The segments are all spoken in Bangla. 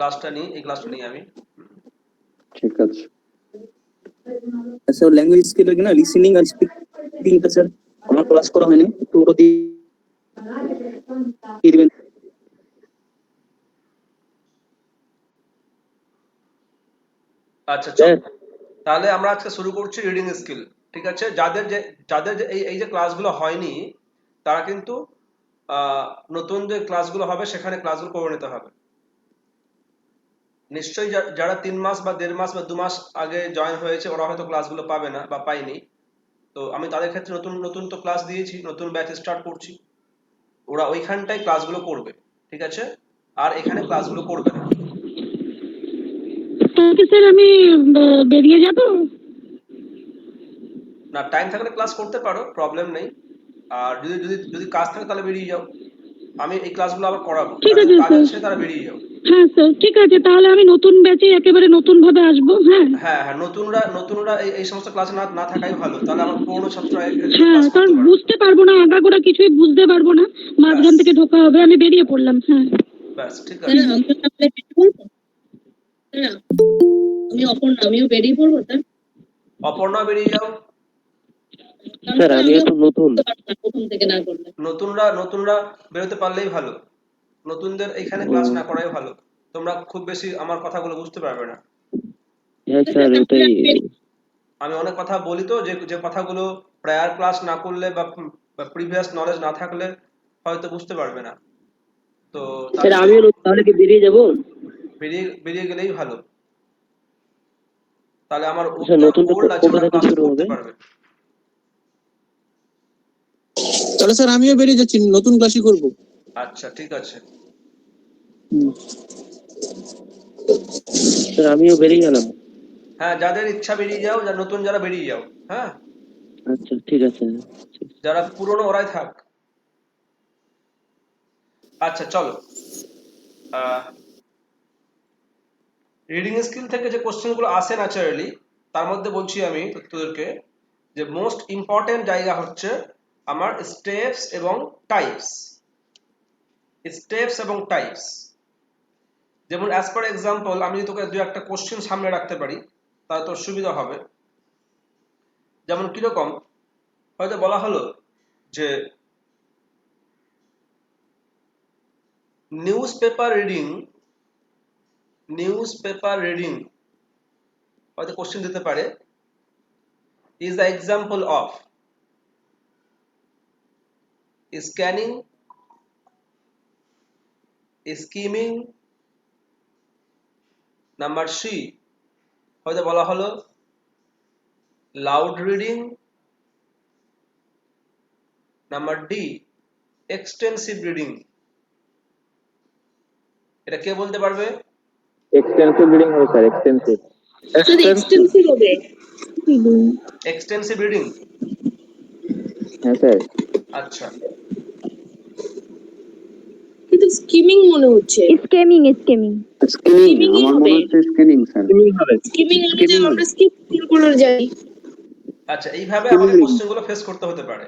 ক্লাসটা নিই, এই ক্লাসটা নিই আমি। ঠিক আছে স্যার। ল্যাঙ্গুয়েজ স্কিল না, লিসেনিং আর স্পিকিংটা স্যার আমার ক্লাস করা হয়নি, একটু ওটা দিয়ে দিবেন। আচ্ছা চল, তাহলে আমরা আজকে শুরু করছি রিডিং স্কিল। ঠিক আছে, যাদের এই যে ক্লাসগুলো হয়নি তারা কিন্তু নতুন যে ক্লাসগুলো হবে সেখানে ক্লাসগুলো করে নিতে হবে। নিশ্চয়ই যারা 3 মাস বা 1.5 মাস বা 2 মাস আগে জয়েন হয়েছে ওরা হয়তো ক্লাসগুলো পাবে না বা পায়নি। তো আমি তাদের ক্ষেত্রে নতুন নতুন তো ক্লাস দিয়েছি, নতুন ব্যাচ স্টার্ট করছি, ওরা ওইখানটাই ক্লাসগুলো করবে। ঠিক আছে, আর এখানে ক্লাসগুলো করবে না। ওকে স্যার, আমি বেরিয়ে যাব না, টাইম থাকলে ক্লাস করতে পারো, প্রবলেম নেই। আর যদি যদি যদি কাজ থাকে তাহলে বেরিয়ে যাও, আমি এই ক্লাসগুলো আবার করাবো। ঠিক যাদের আছে কাজ স্যার। আছে তারা বেরিয়ে যাও। হ্যাঁ স্যার, ঠিক আছে, তাহলে আমি নতুন ব্যাচে একেবারে নতুন ভাবে আসবো। হ্যাঁ হ্যাঁ হ্যাঁ, নতুনরা এই সমস্ত ক্লাসে না থাকাই ভালো, তাহলে আমার পুরনো ছাত্ররা এখানে হ্যাঁ, ক্লাস কারণ করতে পারবে। বুঝতে পারবো না, আগাগোড়া কিছুই বুঝতে পারবো না, মাঝখান থেকে ঢোকা হবে। আমি বেরিয়ে পড়লাম। হ্যাঁ ব্যাস ঠিক আছে। আমিও বেরিয়ে পড়বো স্যার। অপর্ণা বেরিয়ে যাও। স্যার আমি একটু নতুন, প্রথম থেকে না করলে নতুনরা বেরোতে পারলেই ভালো, নতুনদের এখানে ক্লাস না করাই ভালো। তোমরা খুব বেশি আমার কথাগুলো বুঝতে পারবে না। হ্যাঁ স্যার ওটাই। আমি অনেক কথা বলি তো, যে কথাগুলো প্রায়ার ক্লাস না করলে বা প্রিভিয়াস নলেজ না থাকলে হয়তো বুঝতে পারবে না। তো স্যার আমিও তাহলে কি বেরিয়ে যাব? বেরিয়ে গেলেই ভালো, তাহলে আমার স্যার নতুনটা ওল্ড আছে কবে ওরা থেকে ক্লাস শুরু করতে হবে? পারবে। তাহলে স্যার আমিও বেরিয়ে যাচ্ছি, নতুন ক্লাসই করব। আচ্ছা ঠিক আছে। স্যার আমিও বেরিয়ে গেলাম। হ্যাঁ, যাদের ইচ্ছা বেরিয়ে যাও, নতুন যারা বেরিয়ে যাও। হ্যাঁ, আচ্ছা ঠিক আছে। যারা পুরনো ওরাই থাক। আচ্ছা চলো, রিডিং স্কিল থেকে যে কোশ্চেনগুলো আসে ন্যাচারালি, তার মধ্যে বলছি আমি তোদেরকে যে মোস্ট ইম্পর্টেন্ট জায়গা হচ্ছে আমার স্টেপস এবং টাইপস। স্টেপস এবং টাইপস, যেমন অ্যাজ পার এক্সাম্পল আমি যদি তোকে দু একটা কোশ্চেন সামনে রাখতে পারি তাহলে তোর সুবিধা হবে। যেমন কিরকম, হয়তো বলা হলো যে নিউজ পেপার রিডিং হয়তো কোশ্চেন দিতে পারে, is the example of scanning, skimming, number C হয়তো বলা হলো loud reading, number D extensive reading. এটা কে বলতে পারবে? এক্সটেন্সিভ রিডিং হবে স্যার, এক্সটেন্সিভ। এক্সটেন্সিভ হবে। Extensive reading. হ্যাঁ স্যার। আচ্ছা, কিন্তু স্কিমিং মনে হচ্ছে। স্কেমিং আমার মনে হচ্ছে স্ক্যানিং স্যার। স্কিমিং অনুযায়ী আমরা স্কিপ করে যাই। আচ্ছা, এইভাবে আমাকে কোশ্চেনগুলো ফেস করতে হতে পারে।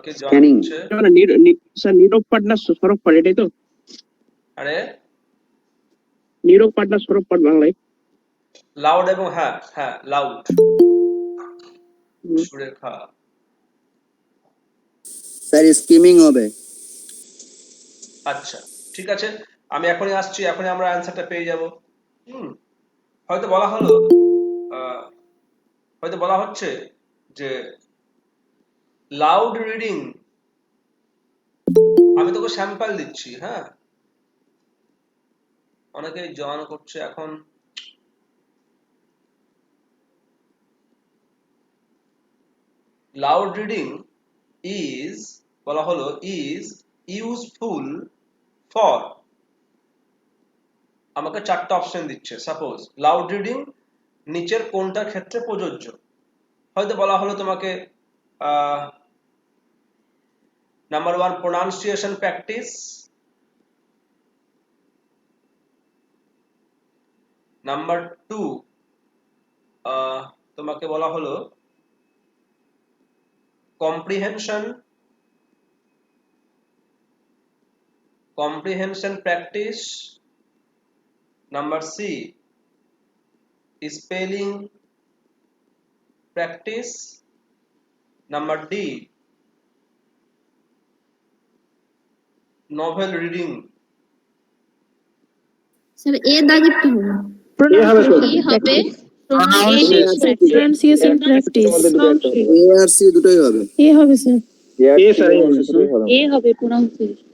কে জয়েন স্ক্যানিং হচ্ছে? স্যার নীরব পাঠ না সরব পাঠ, এটাই তো? আরে নীরব পাঠ না সরব পাঠ বাংলায়? লাউড এবং হ্যাঁ হ্যাঁ লাউড, সুরেখা। স্যার স্কিমিং হবে। আচ্ছা ঠিক আছে, আমি এখনই আসছি, এখনই আমরা অ্যান্সারটা পেয়ে যাব। হয়তো বলা হলো হয়তো বলা হচ্ছে যে লাউড রিডিং, আমি তোকে স্যাম্পল দিচ্ছি। হ্যাঁ, অনেকেই জয়েন করছে এখন। লাউড রিডিং ইজ বলা হলো ইজ ইউজফুল ফর, আমাকে 4টা অপশন দিচ্ছে। সাপোজ লাউড রিডিং নিচের কোনটার ক্ষেত্রে প্রযোজ্য? হয়তো বলা হলো তোমাকে নাম্বার 1 প্রোনাউন্সিয়েশন প্র্যাকটিস, নাম্বার 2 তোমাকে বলা হলো comprehension practice, number C spelling practice, number D novel reading. Sir এ দাগের কি হবে? এ হবে তো এ হবে প্রনাউন্সিয়েশন প্র্যাকটিস। এ আর সি দুটোই হবে। এ হবে স্যার। এ স্যার দুটোই হবে। এ হবে প্রনাউন্সিয়েশন।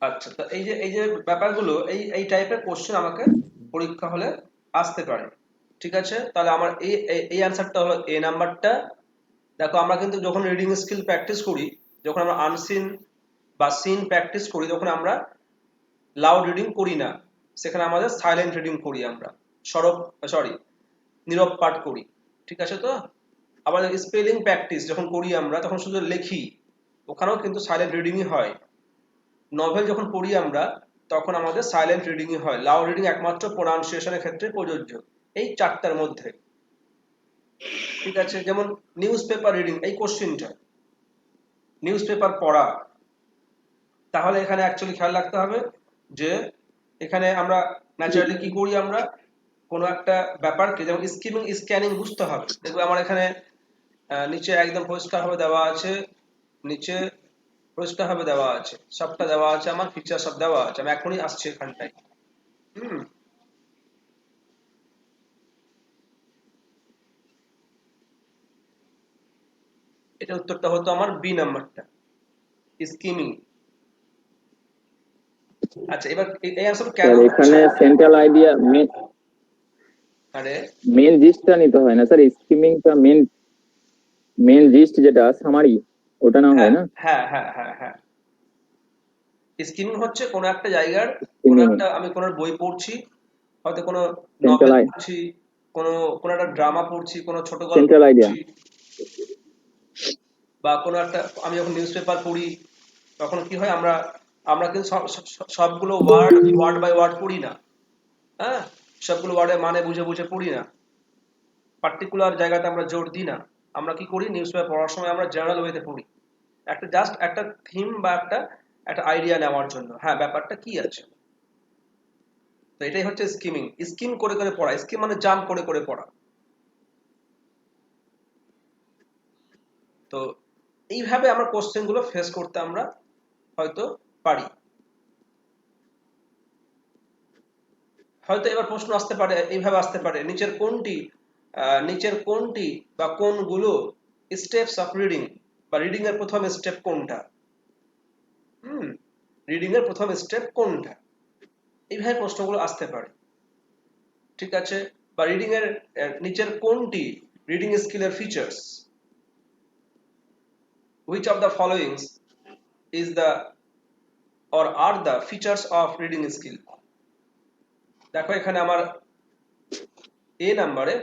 আচ্ছা, তো এই যে ব্যাপারগুলো এই টাইপের কোশ্চেন আমাকে পরীক্ষা হলে আসতে পারে। ঠিক আছে, তাহলে আমার এই অ্যান্সারটা হলো এ নাম্বারটা। দেখো আমরা কিন্তু যখন রিডিং স্কিল প্র্যাকটিস করি, যখন আমরা আনসিন বা সিন প্র্যাকটিস করি, তখন আমরা লাউড রিডিং করি না, সেখানে আমাদের সাইলেন্ট রিডিং করি, আমরা নীরব পাঠ করি। ঠিক আছে, তো আবার স্পেলিং প্র্যাকটিস যখন করি আমরা তখন শুধু লেখি, ওখানেও কিন্তু সাইলেন্ট রিডিংই হয়। নভেল যখন পড়ি আমরা তখন আমাদের সাইলেন্ট রিডিংই হয়। লাউড রিডিং একমাত্র প্রোনাউন্সিয়েশনের ক্ষেত্রে প্রযোজ্য, এই চারটার মধ্যে। ঠিক আছে, যেমন নিউজ পেপার রিডিং, এই কোশ্চেনটা নিউজ পেপার পড়া, তাহলে এখানে অ্যাকচুয়ালি খেয়াল রাখতে হবে যে এখানে আমরা ন্যাচারালি কি করি, আমরা কোনো একটা ব্যাপারকে যেমন স্কিমিং স্ক্যানিং বুঝতে হবে। দেখবে আমার এখানে নিচে একদম পরিষ্কারভাবে দেওয়া আছে, নিচে পরিষ্কারভাবে দেওয়া আছে, সবটা দেওয়া আছে, আমার ফিচার সব দেওয়া আছে। আমি এখনই আসছি এখানটায়। এটা উত্তরটা হতো আমার বি নাম্বারটা, স্কিমিং। আচ্ছা, এবার এই অ্যান্সার কেন স্যার এখানে সেন্ট্রাল আইডিয়া আরে মেন জিস্টটা নিতে হয় না স্যার, স্কিমিংটা মেন জিস্ট যেটা সামারি ওটা না হয় না? হ্যাঁ হ্যাঁ হ্যাঁ হ্যাঁ, স্কিমিং হচ্ছে কোনো একটা জায়গার আমি কোনো বই পড়ছি, হয়তো কোনো নভেল পড়ছি, কোনো একটা ড্রামা পড়ছি, কোনো ছোট গল্প পড়ছি, বা কোনো একটা আমি যখন নিউজ পেপার পড়ি তখন কি হয়, আমরা কিন্তু সবগুলো ওয়ার্ড বাই ওয়ার্ড পড়ি না। হ্যাঁ, সবগুলো ওয়ার্ডের মানে বুঝে বুঝে পড়ি না, পার্টিকুলার জায়গাতে আমরা জোর দিই না। আমরা কি করি, নিউজ পেপার পড়ার সময় আমরা জেনারেল ওয়েতে পড়ি, জাস্ট একটা থিম বা একটা আইডিয়া নেওয়ার জন্য, হ্যাঁ ব্যাপারটা কি আছে। তো এটাই হচ্ছে স্কিমিং, স্কিম করে করে পড়া, স্কিম মানে জাম্প করে করে পড়া। তো এইভাবে আমরা কোশ্চেন গুলো ফেস করতে আমরা হয়তো পারি। হয়তো এবার প্রশ্ন আসতে পারে, এইভাবে আসতে পারে, নিচের কোনটি বা কোনগুলো স্টেপস অফ রিডিং, বা রিডিং এর প্রথম স্টেপ কোনটা, রিডিং এর প্রথম স্টেপ কোনটা, এইভাবে প্রশ্নগুলো আসতে পারে। ঠিক আছে, বা রিডিং এর নিচের কোনটি রিডিং স্কিলের features, which of the following is the or are the features of reading skill। দেখো এখানে আমার এ নাম্বারে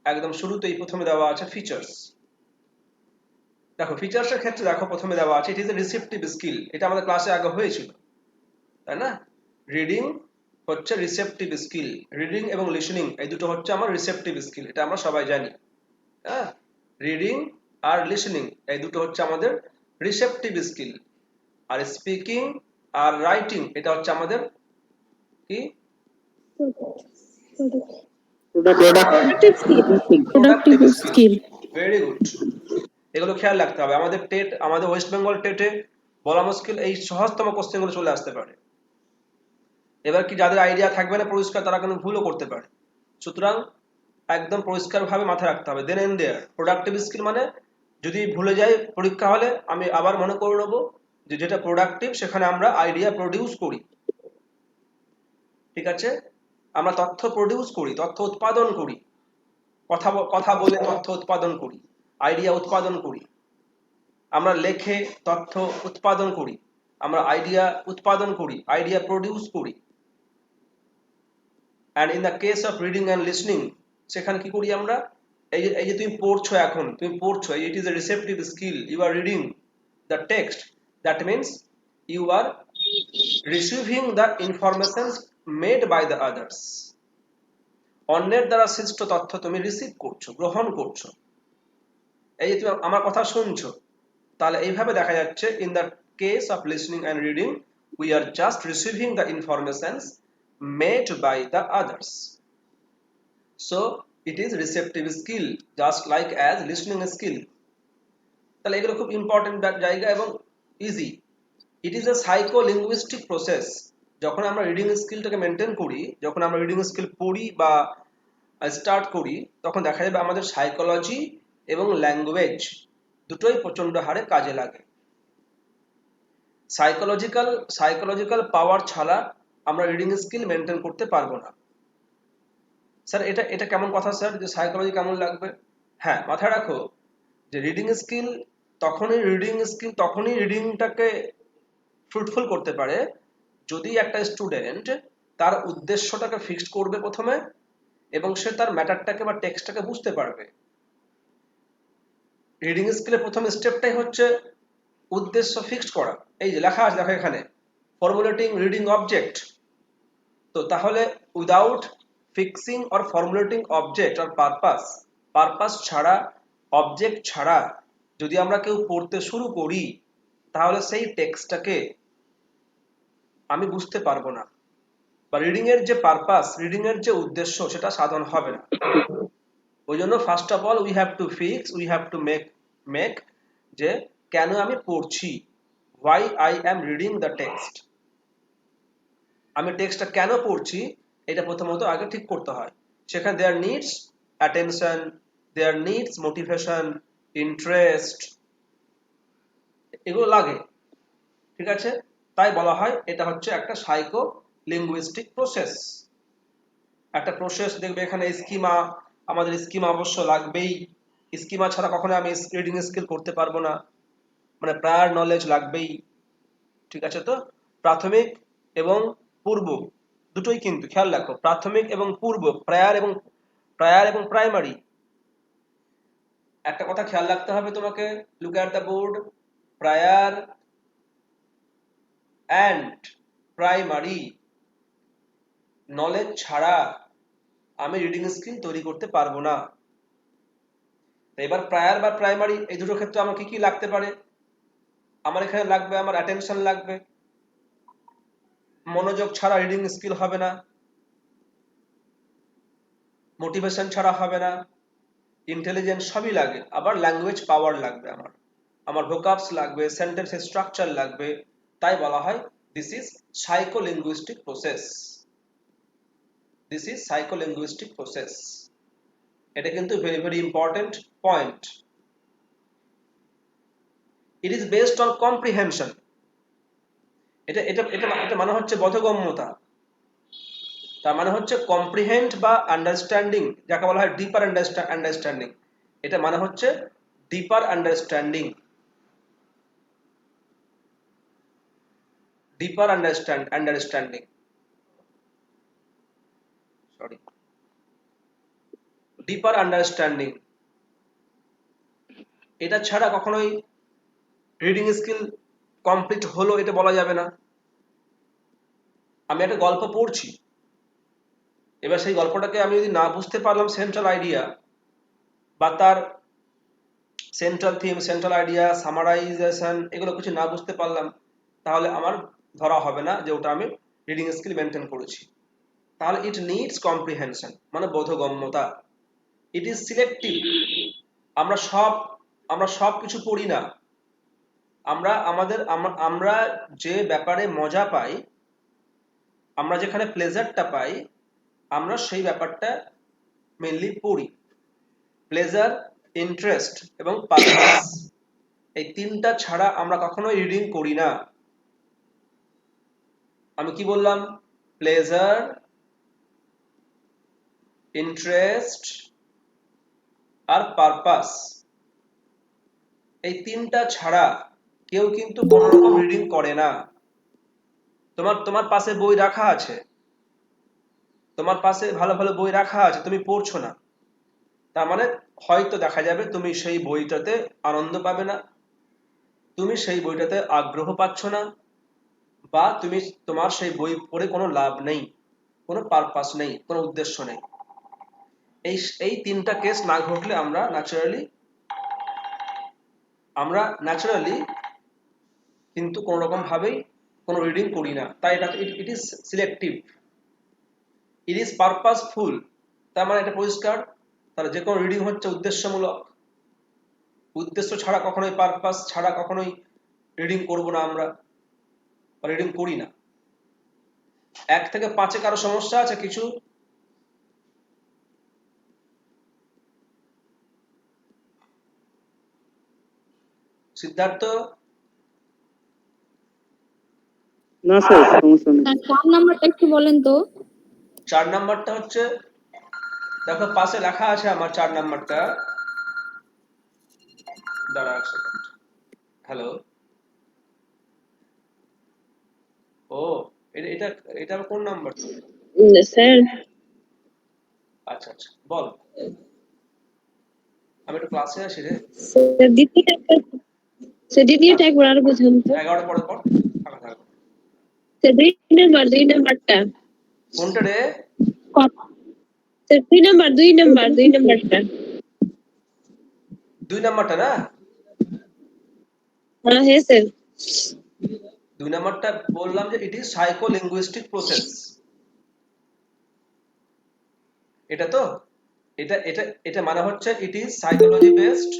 একদম শুরুতেই প্রথমে দেওয়া আছে ফিচার্স। দেখো ফিচার্স এর ক্ষেত্রে দেখো প্রথমে দেওয়া আছে ইট ইজ এ রিসেপটিভ স্কিল, এটা আমাদের ক্লাসে আগে হয়েছিল, তাই না? রিডিং হচ্ছে রিসেপটিভ স্কিল, রিডিং এবং লিসেনিং এই দুটো হচ্ছে আমার রিসেপটিভ স্কিল, এটা আমরা সবাই জানি। হ্যাঁ, রিডিং আর লিসেনিং এই দুটো হচ্ছে আমাদের রিসেপটিভ স্কিল, আর স্পিকিং আর রাইটিং এটা হচ্ছে আমাদের কি, প্রোডাক্টিভ স্কিল। ভেরি গুড, এগুলো খেয়াল রাখতে হবে। আমাদের ওয়েস্ট বেঙ্গল টেটে বলা মুশকিল, এই সহজতম কোশ্চেন গুলো চলে আসতে পারে। এবার কি যাদের আইডিয়া থাকবে না পরিষ্কার, তারা কিন্তু ভুলও করতে পারে। সুতরাং একদম পরিষ্কার ভাবে মাথায় রাখতে হবে। দেন এন্ড দেয়ার প্রোডাক্টিভ স্কিল মানে যদি ভুলে যাই পরীক্ষা হলে আমি আবার মনে করে নেবো যে যেটা প্রোডাক্টিভ সেখানে আমরা আইডিয়া প্রডিউস করি। ঠিক আছে, আমরা তথ্য প্রডিউস করি, তথ্য উৎপাদন করি, কথা বলে তথ্য উৎপাদন করি, আইডিয়া উৎপাদন করি, আমরা লেখে তথ্য উৎপাদন করি, আমরা আইডিয়া উৎপাদন করি, আইডিয়া প্রডিউস করি। and in the case of reading and listening সেখানে কি করি আমরা, এই যে তুমি পড়ছো, এখন তুমি পড়ছো, it is a receptive skill, you are reading the text, that means you are receiving the information made by the others, অন্যের দ্বারা সৃষ্ট তথ্য তুমি রিসিভ করছো, গ্রহণ করছো। এই যে তুমি আমার কথা শুনছো, তাহলে এইভাবে দেখা যাচ্ছে in the case of listening and reading we are just receiving the informations made by the others. So it is receptive skill just like as listening skill. তাহলে এগুলো খুব ইম্পর্টেন্ট জায়গা এবং easy. It is A psycho linguistic process. যখন আমরা রিডিং স্কিলটাকে মেনটেন করি, যখন আমরা রিডিং স্কিল পড়ি বা স্টার্ট করি, তখন দেখা যাবে আমাদের সাইকোলজি এবং ল্যাঙ্গুয়েজ দুটোই প্রচন্ড হারে কাজে লাগে। সাইকোলজিক্যাল পাওয়ার ছাড়া আমরা রিডিং স্কিল মেনটেন করতে পারবো না। স্যার এটা কেমন কথা স্যার, যে সাইকোলজি কেমন লাগবে? হ্যাঁ, মাথায় রাখো যে রিডিং স্কিল তখনই রিডিংটাকে ফ্রুটফুল করতে পারে যদি একটা স্টুডেন্ট তার উদ্দেশ্যটাকে ফিক্সড করবে প্রথমে, এবং সে তার ম্যাটারটাকে বা টেক্সটটাকে বুঝতে পারবে। রিডিং স্কিলের প্রথম স্টেপটাই হচ্ছে উদ্দেশ্য ফিক্সড করা। এই যে লেখা আছে দেখো এখানে, ফর্মুলেটিং রিডিং অবজেক্ট। তো তাহলে without fixing or formulating object or purpose ছাড়া, অবজেক্ট ছাড়া যদি আমরা কেউ পড়তে শুরু করি, তাহলে সেই টেক্সটটাকে আমি বুঝতে পারবো না, বা রিডিং এর যে পারপাস, রিডিং এর যে উদ্দেশ্য, সেটা সাধন হবে না। ওই জন্য first of all we have to make যে কেন আমি পড়ছি, why I am reading the text, আমি টেক্সটটা কেন পড়ছি এটা প্রথমত আগে ঠিক করতে হয়। সেখানে দেয়ার নিডস অ্যাটেনশন, দেয়ার নিডস মোটিভেশন, ইন্টারেস্ট, এগুলো লাগে, ঠিক আছে? তাই বলা হয় এটা হচ্ছে একটা সাইকো লিঙ্গুইস্টিক প্রসেস। একটা প্রসেস দেখবে এখানে স্কিমা, আমাদের স্কিমা অবশ্য লাগবেই। স্কিমা ছাড়া কখনো আমি রিডিং স্কিল করতে পারবো না, মানে প্রায়র নলেজ লাগবেই, ঠিক আছে? তো প্রাথমিক এবং পূর্ব দুটোই কিন্তু খেয়াল রাখো, প্রাথমিক এবং পূর্ব, প্রায়র এবং প্রাইমারি। একটা কথা খেয়াল রাখতে হবে তোমাকে, look at the board, prior and primary knowledge ছাড়া আমি রিডিং স্কিল তৈরি করতে পারবো না। এবার প্রায়র বা প্রাইমারি এই দুটো ক্ষেত্রে আমার কি লাগতে পারে? আমার এখানে লাগবে, আমার অ্যাটেনশন লাগবে, মনোযোগ ছাড়া রিডিং স্কিল হবে না, মোটিভেশন ছাড়া হবে না, ইন্টেলিজেন্স সবই লাগে, আবার ল্যাঙ্গুয়েজ পাওয়ার লাগবে, আমার ভোকাবস লাগবে, সেন্টেন্স স্ট্রাকচার লাগবে। তাই বলা হয় দিস ইজ সাইকোলিঙ্গুইস্টিক প্রসেস। এটা কিন্তু very very important point. It is based on comprehension. এটা মানে হচ্ছে বোধগম্যতা। তার মানে হচ্ছে কম্প্রিহেন্ড বা আন্ডারস্ট্যান্ডিং, যাকে বলা হয় ডিপার আন্ডারস্ট্যান্ডিং। এটা মানে হচ্ছে ডিপার আন্ডারস্ট্যান্ডিং, ডিপার আন্ডারস্ট্যান্ডিং। এটা ছাড়া কখনোই রিডিং স্কিল কমপ্লিট হলো এটা বলা যাবে না। আমি একটা গল্প পড়ছি, এবার সেই গল্পটাকে আমি যদি না বুঝতে পারলাম সেন্ট্রাল আইডিয়া বা তার central theme, central idea, summarisation, এগুলো কিছু না বুঝতে পারলাম, তাহলে আমার ধরা হবে না যে ওটা আমি রিডিং স্কিল মেনটেন করেছি। তাহলে ইট নিডস কম্প্রিহেনশন, মানে বোধগম্যতা। It is selective. আমরা সব কিছু পড়ি না। আমরা যে ব্যাপারে মজা পাই, আমরা যেখানে প্লেজারটা পাই, আমরা সেই ব্যাপারটা মেনলি পড়ি। প্লেজার, ইন্টারেস্ট এবং পারপাস, এই তিনটা ছাড়া আমরা কখনোই রিডিং করি না। আমি কি বললাম? প্লেজার, ইন্টারেস্ট আর পারপাস, এই তিনটা ছাড়া কেউ কিন্তু কোনো রকম রিডিং করে না। তোমার পাশে বই রাখা আছে, তোমার পাশে ভালো ভালো বই রাখা আছে, তুমি পড়ছো না, তার মানে হয়তো দেখা যাবে তুমি সেই বইটাতে আনন্দ পাবে না, তুমি সেই বইটাতে আগ্রহ পাচ্ছ না, বা তোমার সেই বই পড়ে কোনো লাভ নেই, কোনো পারপাস নেই, কোনো উদ্দেশ্য নেই। এই তিনটা কেস না ঘটলে আমরা ন্যাচারালি কিন্তু কোনো রকম ভাবেই কোনো রিডিং করি না। তাই এটা it is selective. It is purposeful, তার মানে এটা পরিষ্কার, তাহলে যে কোনো রিডিং হচ্ছে উদ্দেশ্যমূলক। উদ্দেশ্য ছাড়া কখনোই, পারপাস ছাড়া কখনোই রিডিং করব না আমরা, রিডিং করি না। 1 থেকে 5 কারো সমস্যা আছে কিছু? সিদ্ধার্থ? না স্যার, সমস্যা নেই। স্যার 4 নাম্বারটা একটু বলেন তো। 4 নাম্বারটা হচ্ছে, দেখো পাশে লেখা আছে আমার 4 নাম্বারটা, দাঁড়া এক সেকেন্ড। হ্যালো, ও এটা এটা কোন নাম্বার? স্যার আচ্ছা আচ্ছা, বল। আমি একটু ক্লাসে আছি রে। দ্বিতীয়টা একবার আরো বুঝান তো। 11টা পরে পর, থাকা থাকা। স্যার দুই নাম্বারটা কোনটা রে? স্যার দুই নাম্বারটা 2 নাম্বারটা না? হ্যাঁ স্যার। 2 নাম্বারটা বললাম যে ইট ইজ সাইকোলিঙ্গুইস্টিক প্রসেস। এটা তো, এটা এটা এটা মানে হচ্ছে it is psychology based,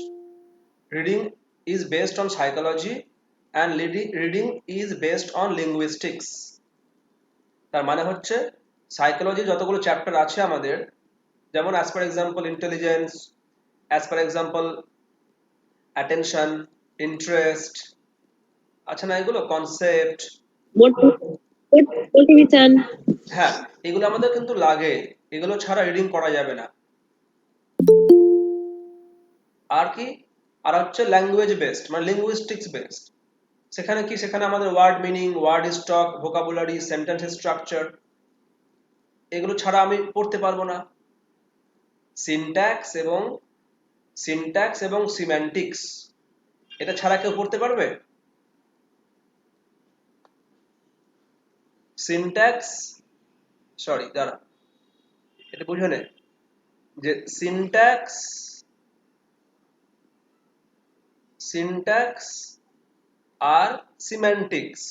reading is based on psychology and reading is based on linguistics. তার মানে হচ্ছে সাইকোলজি যতগুলো চ্যাপ্টার আছে আমাদের, যেমন as per example intelligence, as per example attention, interest, আছে না এগুলো, কনসেপ্ট, মোটিভেশন। হ্যাঁ এগুলো আমাদের কিন্তু লাগে, এগুলো ছাড়া রিডিং করা যাবে না। আর কি, আর হচ্ছে ল্যাঙ্গুয়েজ বেসড মানে লিঙ্গুইস্টিক্স বেসড। সেখানে কি, সেখানে আমাদের word meaning, word stock, vocabulary, sentence structure, এগুলো ছাড়া আমি পড়তে পারবো না। সিনট্যাক্স এবং সিম্যান্টিক্স, এটা ছাড়া কেউ পড়তে পারবে? সিনট্যাক্স, সরি দাঁড়া, এটা বুঝে নে যে সিনট্যাক্স আর সিম্যান্টিক্স,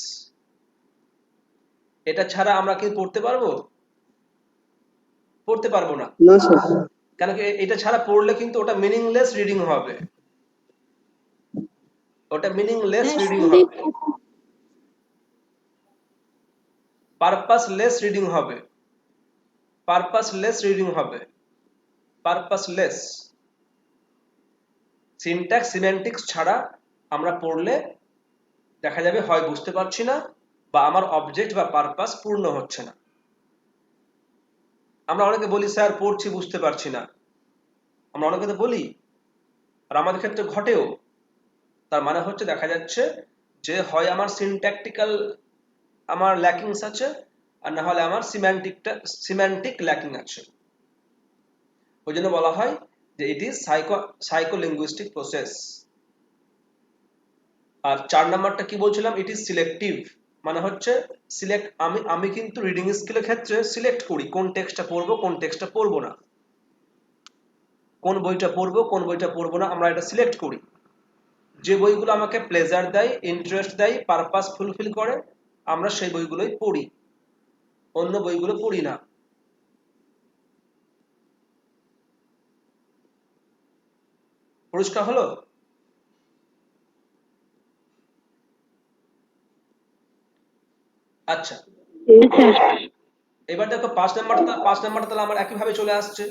এটা ছাড়া আমরা কি পড়তে পারবো? পড়তে পারবো না। না স্যার। কেন কি, এটা ছাড়া পড়লে কিন্তু ওটা মিনিংলেস রিডিং হবে, ওটা মিনিংলেস রিডিং হবে, পারপাসলেস রিডিং হবে, পারপাসলেস। সিনট্যাক্স সিম্যান্টিক্স ছাড়া আমরা পড়লে দেখা যাবে হয় বুঝতে পারছি না, বা আমার অবজেক্ট বা পারপাস পূর্ণ হচ্ছে না। আমরা অনেকে বলি স্যার পড়ছি বুঝতে পারছি না, আমরা অনেকে তো বলি, আর আমাদের ক্ষেত্রে ঘটেও। তার মানে হচ্ছে দেখা যাচ্ছে যে হয় আমার সিনট্যাকটিক্যাল আমার ল্যাকিংস আছে, আর না হলে আমার সিম্যান্টিক ল্যাকিং আছে। ওই জন্য বলা হয় যে ইট ইজ সাইকোলিঙ্গুইস্টিক প্রসেস। আর 4 নাম্বারটা কি বলছিলাম, ইট ইজ সিলেক্টিভ, মানে হচ্ছে আমি কিন্তু রিডিং স্কিলের ক্ষেত্রে সিলেক্ট করি কোন টেক্সটটা পড়বো, কোন টেক্সটটা পড়বো না, কোন বইটা পড়বো, কোন বইটা পড়বো না, আমরা এটা সিলেক্ট করি। যে বইগুলো আমাকে প্লেজার দেয়, ইন্টারেস্ট দেয়, পারপাস ফুলফিল করে, আমরা সেই বইগুলোই পড়ি, অন্য বইগুলো পড়ি না। পরিষ্কার হলো? আচ্ছা, এবার দেখো 5 নাম্বারটা তাহলে আমার একইভাবে চলে আসছে।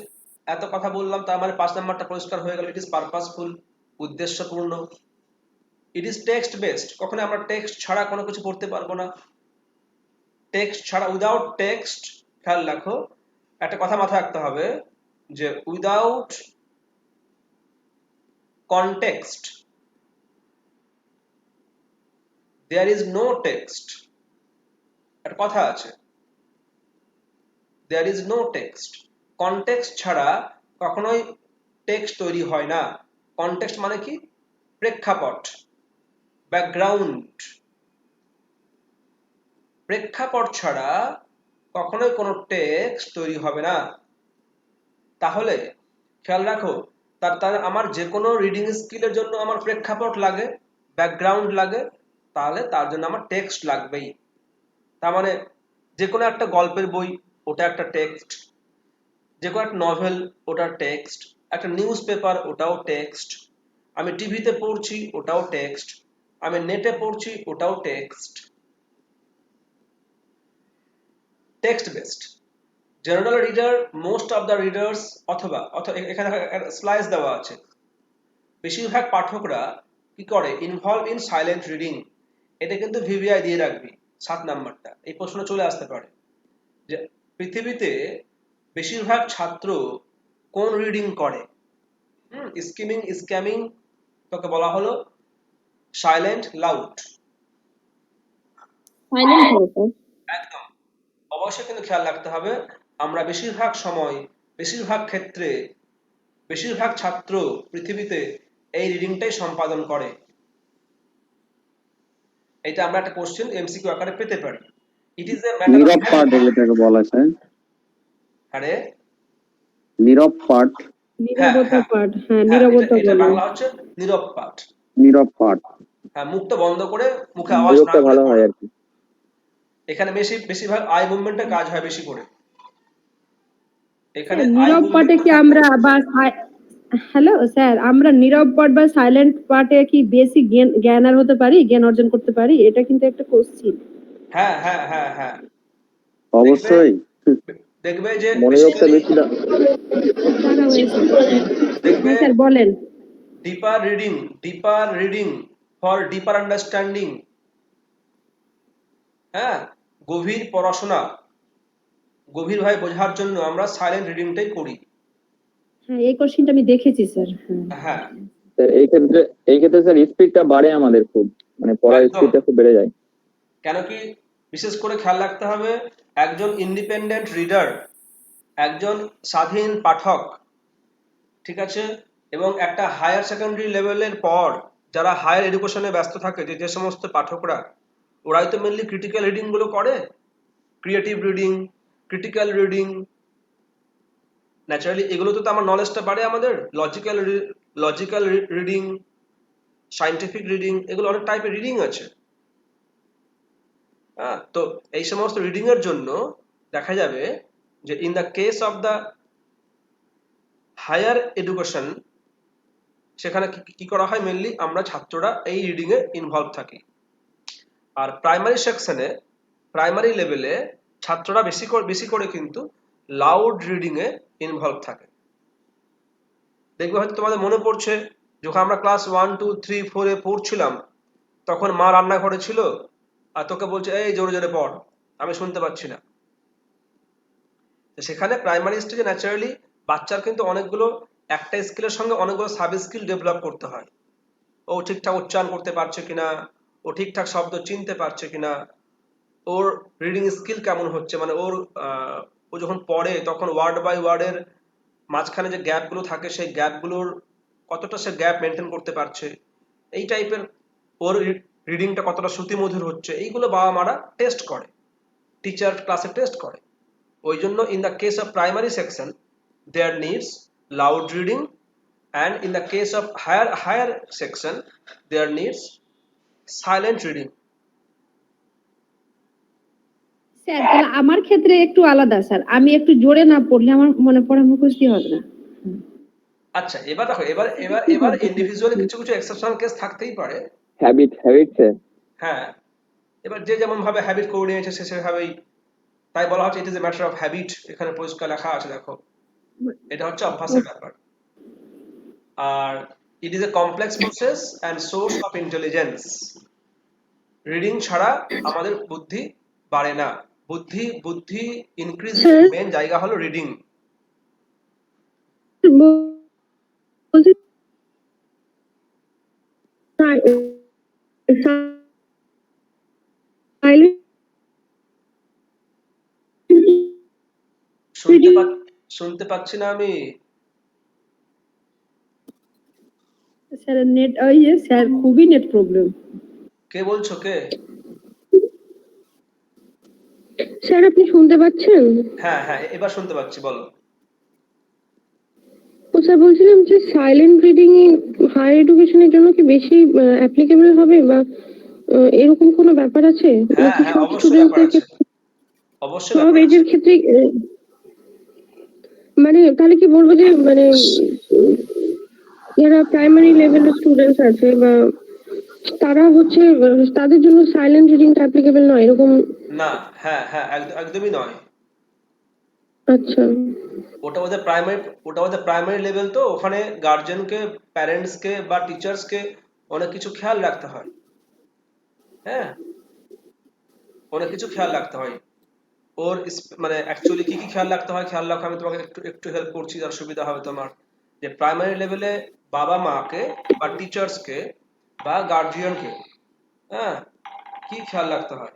এত কথা বললাম, তার মানে 5 নাম্বারটা পরিষ্কার হয়ে গেল, ইট ইজ পারপাসফুল, উদ্দেশ্যপূর্ণ। ইট ইজ টেক্সট বেসড, কখনো আমরা টেক্সট ছাড়া কোনো কিছু পড়তে পারবো না। টেক্সট ছাড়া, উইদাউট টেক্সট, খেয়াল রাখো একটা কথা মাথায় রাখতে হবে যে without context there is no text. একটা কথা আছে, there is no text. Context ছাড়া কখনোই টেক্সট তৈরি হয় না। কনটেক্সট মানে কি, প্রেক্ষাপট, ব্যাকগ্রাউন্ড। প্রেক্ষাপট ছাড়া কখনোই কোনো টেক্সট তৈরি হবে না। তাহলে খেয়াল রাখো, তার আমার যে কোনো রিডিং স্কিলের জন্য আমার প্রেক্ষাপট লাগে, ব্যাকগ্রাউন্ড লাগে, তাহলে তার জন্য আমার টেক্সট লাগবেই। তার মানে যে কোনো একটা গল্পের বই ওটা একটা টেক্সট, যে কোনো একটা নভেল ওটা টেক্সট, একটা নিউজ পেপার ওটাও টেক্সট, আমি টিভিতে পড়ছি ওটাও টেক্সট, আমি নেটে পড়ছি ওটাও text. Text based general reader, most of the readers, অথবা এখানে স্লাইস দেওয়া আছে, বেশিরভাগ পাঠকরা কি করে, ইনভলভ ইন সাইলেন্ট রিডিং। এটা কিন্তু ভিভিআই দিয়ে রাখবি 7 নাম্বারটা, এই প্রশ্ন চলে আসতে পারে যে পৃথিবীতে বেশিরভাগ ছাত্র কোন রিডিং করে। স্কিমিং, স্ক্যামিং, তোকে বলা হলো সাইলেন্ট, লাউড। সাইলেন্ট হবে স্যার। একদম অবশ্যই কিন্তু খেয়াল রাখতে হবে, আমরা বেশিরভাগ সময়, বেশিরভাগ ক্ষেত্রে, বেশিরভাগ ছাত্র পৃথিবীতে এই রিডিংটাই সম্পাদন করে। এটা আমরা একটা কোশ্চেন এমসিকিউ আকারে পেতে পারি। ইট ইজ এ ম্যাটার নীরব অফ পাঠ যেটাকে বলা হয়, আরে নীরব পাঠ, নীরবতা পাঠ, হ্যাঁ হ্যাঁ, নীরবতা এটা বলে। বাংলা হচ্ছে নীরব পাঠ। নীরব পাঠ। হ্যাঁ, মুখটা বন্ধ করে, মুখে আওয়াজ না প্রয়োগটা করে ভালো হয় পড়ো। আর কি। এখানে বেশিরভাগ আই মুভমেন্টে কাজ হয় বেশি করে। এখানে eye নীরব movement পাঠে কি থাকলে- আমরা বা হ্যালো স্যার, আমরা নীরব পাঠ বা সাইলেন্ট পাঠে কি বেশি জ্ঞান হতে পারি, জ্ঞান অর্জন করতে পারি? এটা কিন্তু একটা কোশ্চিন। হ্যাঁ হ্যাঁ হ্যাঁ হ্যাঁ, অবশ্যই। দেখবে যে মনোযোগটা basically বেশি জানা হয়েছে। দেখবে হ্যাঁ স্যার বলেন। ডিপার রিডিং ফর ডিপার আন্ডারস্ট্যান্ডিং। হ্যাঁ, গভীর পড়াশোনা, গভীরভাবে বোঝার জন্য আমরা সাইলেন্ট রিডিংটাই করি। হ্যাঁ এই কোশ্চিনটা আমি দেখেছি স্যার। হ্যাঁ, স্যার। এই ক্ষেত্রে স্যার স্পিডটা বাড়ে আমাদের খুব, মানে পড়ার একদম। স্পিডটা খুব বেড়ে যায়। কেন কি বিশেষ করে খেয়াল রাখতে হবে, একজন ইন্ডিপেন্ডেন্ট রিডার, একজন স্বাধীন পাঠক, ঠিক আছে, এবং একটা হায়ার সেকেন্ডারি লেভেলের পর যারা হায়ার এডুকেশনে ব্যস্ত থাকে, যে সমস্ত পাঠকরা, ওরাই তো মেনলি ক্রিটিক্যাল রিডিং গুলো করে, creative reading, critical reading. Naturally এগুলোতে তো আমার নলেজটা বাড়ে, আমাদের লজিক্যাল রিডিং, সায়েন্টিফিক রিডিং, এগুলো অনেক টাইপের রিডিং আছে। হ্যাঁ, তো এই সমস্ত রিডিং এর জন্য দেখা যাবে যে in the case of the higher education, সেখানে কি করা হয়, মেনলি আমরা ছাত্ররা এই রিডিং এ ইনভলভ থাকি। আর প্রাইমারি সেকশনে, প্রাইমারি লেভেলে ছাত্ররা বেশি করে কিন্তু লাউড রিডিং এ ইনভলভ থাকে। দেখবে হয়তো তোমাদের মনে পড়ছে, যখন আমরা ক্লাস 1, 2, 3, 4 এ পড়ছিলাম, তখন মা রান্নাঘরে ছিল আর তোকে বলছে এই জোরে জোরে পড়, আমি শুনতে পাচ্ছি না। সেখানে প্রাইমারি স্টেজে ন্যাচারালি বাচ্চার কিন্তু অনেকগুলো, একটা স্কিলের সঙ্গে অনেকগুলো সাব স্কিল ডেভেলপ করতে হয়। ও ঠিকঠাক উচ্চারণ করতে পারছে কিনা, ও ঠিকঠাক শব্দ চিনতে পারছে কিনা, ওর রিডিং স্কিল কেমন হচ্ছে, মানে ও যখন পড়ে তখন ওয়ার্ড বাই ওয়ার্ডের মাঝখানে যে গ্যাপগুলো থাকে, সেই গ্যাপগুলোর কতটা সে গ্যাপ মেনটেন করতে পারছে, এই টাইপের ওর রিডিংটা কতটা শ্রুতিমধুর হচ্ছে, এইগুলো বাবা মারা টেস্ট করে, টিচার ক্লাসে টেস্ট করে। ওই জন্য in the case of primary section there needs loud reading, and in the case of higher section there needs silent reading. Sir তাহলে আমার ক্ষেত্রে একটু আলাদা স্যার, আমি একটু জোরে না পড়লে আমার মনে পড়া মুখস্থ হবে না। আচ্ছা, এবার দেখো, এবার ইন্ডিভিজুয়ালি কিছু এক্সেপশনাল কেস থাকতেই পারে। Habit sir. হ্যাঁ, এবার যে যেমন ভাবে হ্যাবিট করে নিয়েছে সে সেভাবেই, তাই বলা হচ্ছে it is a matter of habit. এখানে পরিষ্কার লেখা আছে, দেখো, এটা হচ্ছে অভ্যাসের ব্যাপার। আর it is a complex process and source of intelligence. Reading ছাড়া আমাদের বুদ্ধি বাড়ে না, বুদ্ধি ইনক্রিজ মেন জায়গা হলো রিডিং। শুনতে পাচ্ছি না আমি। স্যার নেট, ওই যে স্যার খুবই নেট প্রবলেম। কে বলছো, কে? স্যার আপনি শুনতে পাচ্ছেন? হ্যাঁ হ্যাঁ, এবার শুনতে পাচ্ছি, বলো। স্যার বলছিলাম যে সাইলেন্ট রিডিং হায়ার এডুকেশনের জন্য কি বেশি অ্যাপ্লিকেবল হবে, বা এরকম কোনো ব্যাপার আছে? হ্যাঁ হ্যাঁ, অবশ্যই ব্যাপার আছে। অবশ্যই সব ব্যাপার আছে। এজের ক্ষেত্রে মানে তাহলে কি বলবো যে মানে যারা প্রাইমারি লেভেলের স্টুডেন্টস আছে বা তারা হচ্ছে তাদের জন্য সাইলেন্ট রিডিংটা অ্যাপ্লিকেবল নয় এরকম? না, হ্যাঁ হ্যাঁ, একদমই নয়। আচ্ছা। ওটা ওদের প্রাইমারি লেভেল, তো ওখানে গার্জেনকে, প্যারেন্টসকে বা টিচার্সকে অনেক কিছু খেয়াল রাখতে হয়। হ্যাঁ, অনেক কিছু খেয়াল রাখতে হয়। ওর মানে অ্যাকচুয়ালি কি কি খেয়াল রাখতে হয়, খেয়াল রাখো, আমি তোমাকে একটু একটু হেল্প করছি, তার সুবিধা হবে তোমার। যে প্রাইমারি লেভেলে বাবা মাকে বা টিচার্সকে বা গার্জিয়ানকে, হ্যাঁ, কি খেয়াল রাখতে হয়।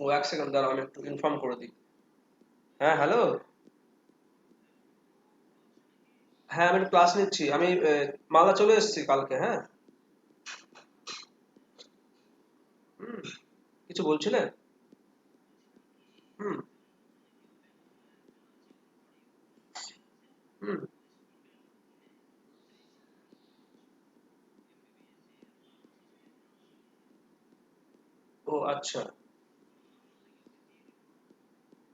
ও এক সেকেন্ড দাঁড়াও, আমি একটু ইনফর্ম করে দিই। হ্যাঁ হ্যালো, হ্যাঁ আমি ক্লাস নিচ্ছি, আমি মালদা চলে এসেছি কালকে। হ্যাঁ, হুম, কিছু বলছিলে? হুম হুম। ও আচ্ছা,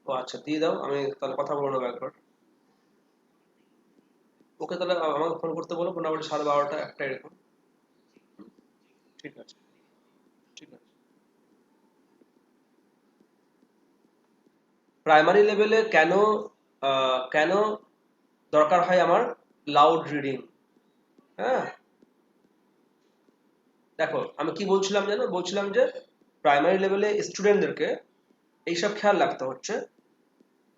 ও আচ্ছা, দিয়ে দাও, আমি তাহলে কথা বলে নেবো একবার। ওকে, তাহলে আমাকে ফোন করতে বলো মোটামুটি 12:30 একটা এরকম। ঠিক আছে, ঠিক আছে। প্রাইমারি লেভেলে কেন দরকার হয় আমার লাউড রিডিং? হ্যাঁ, দেখো আমি কি বলছিলাম জানো, বলছিলাম যে প্রাইমারি লেভেলে স্টুডেন্টদেরকে এইসব খেয়াল রাখতে হচ্ছে,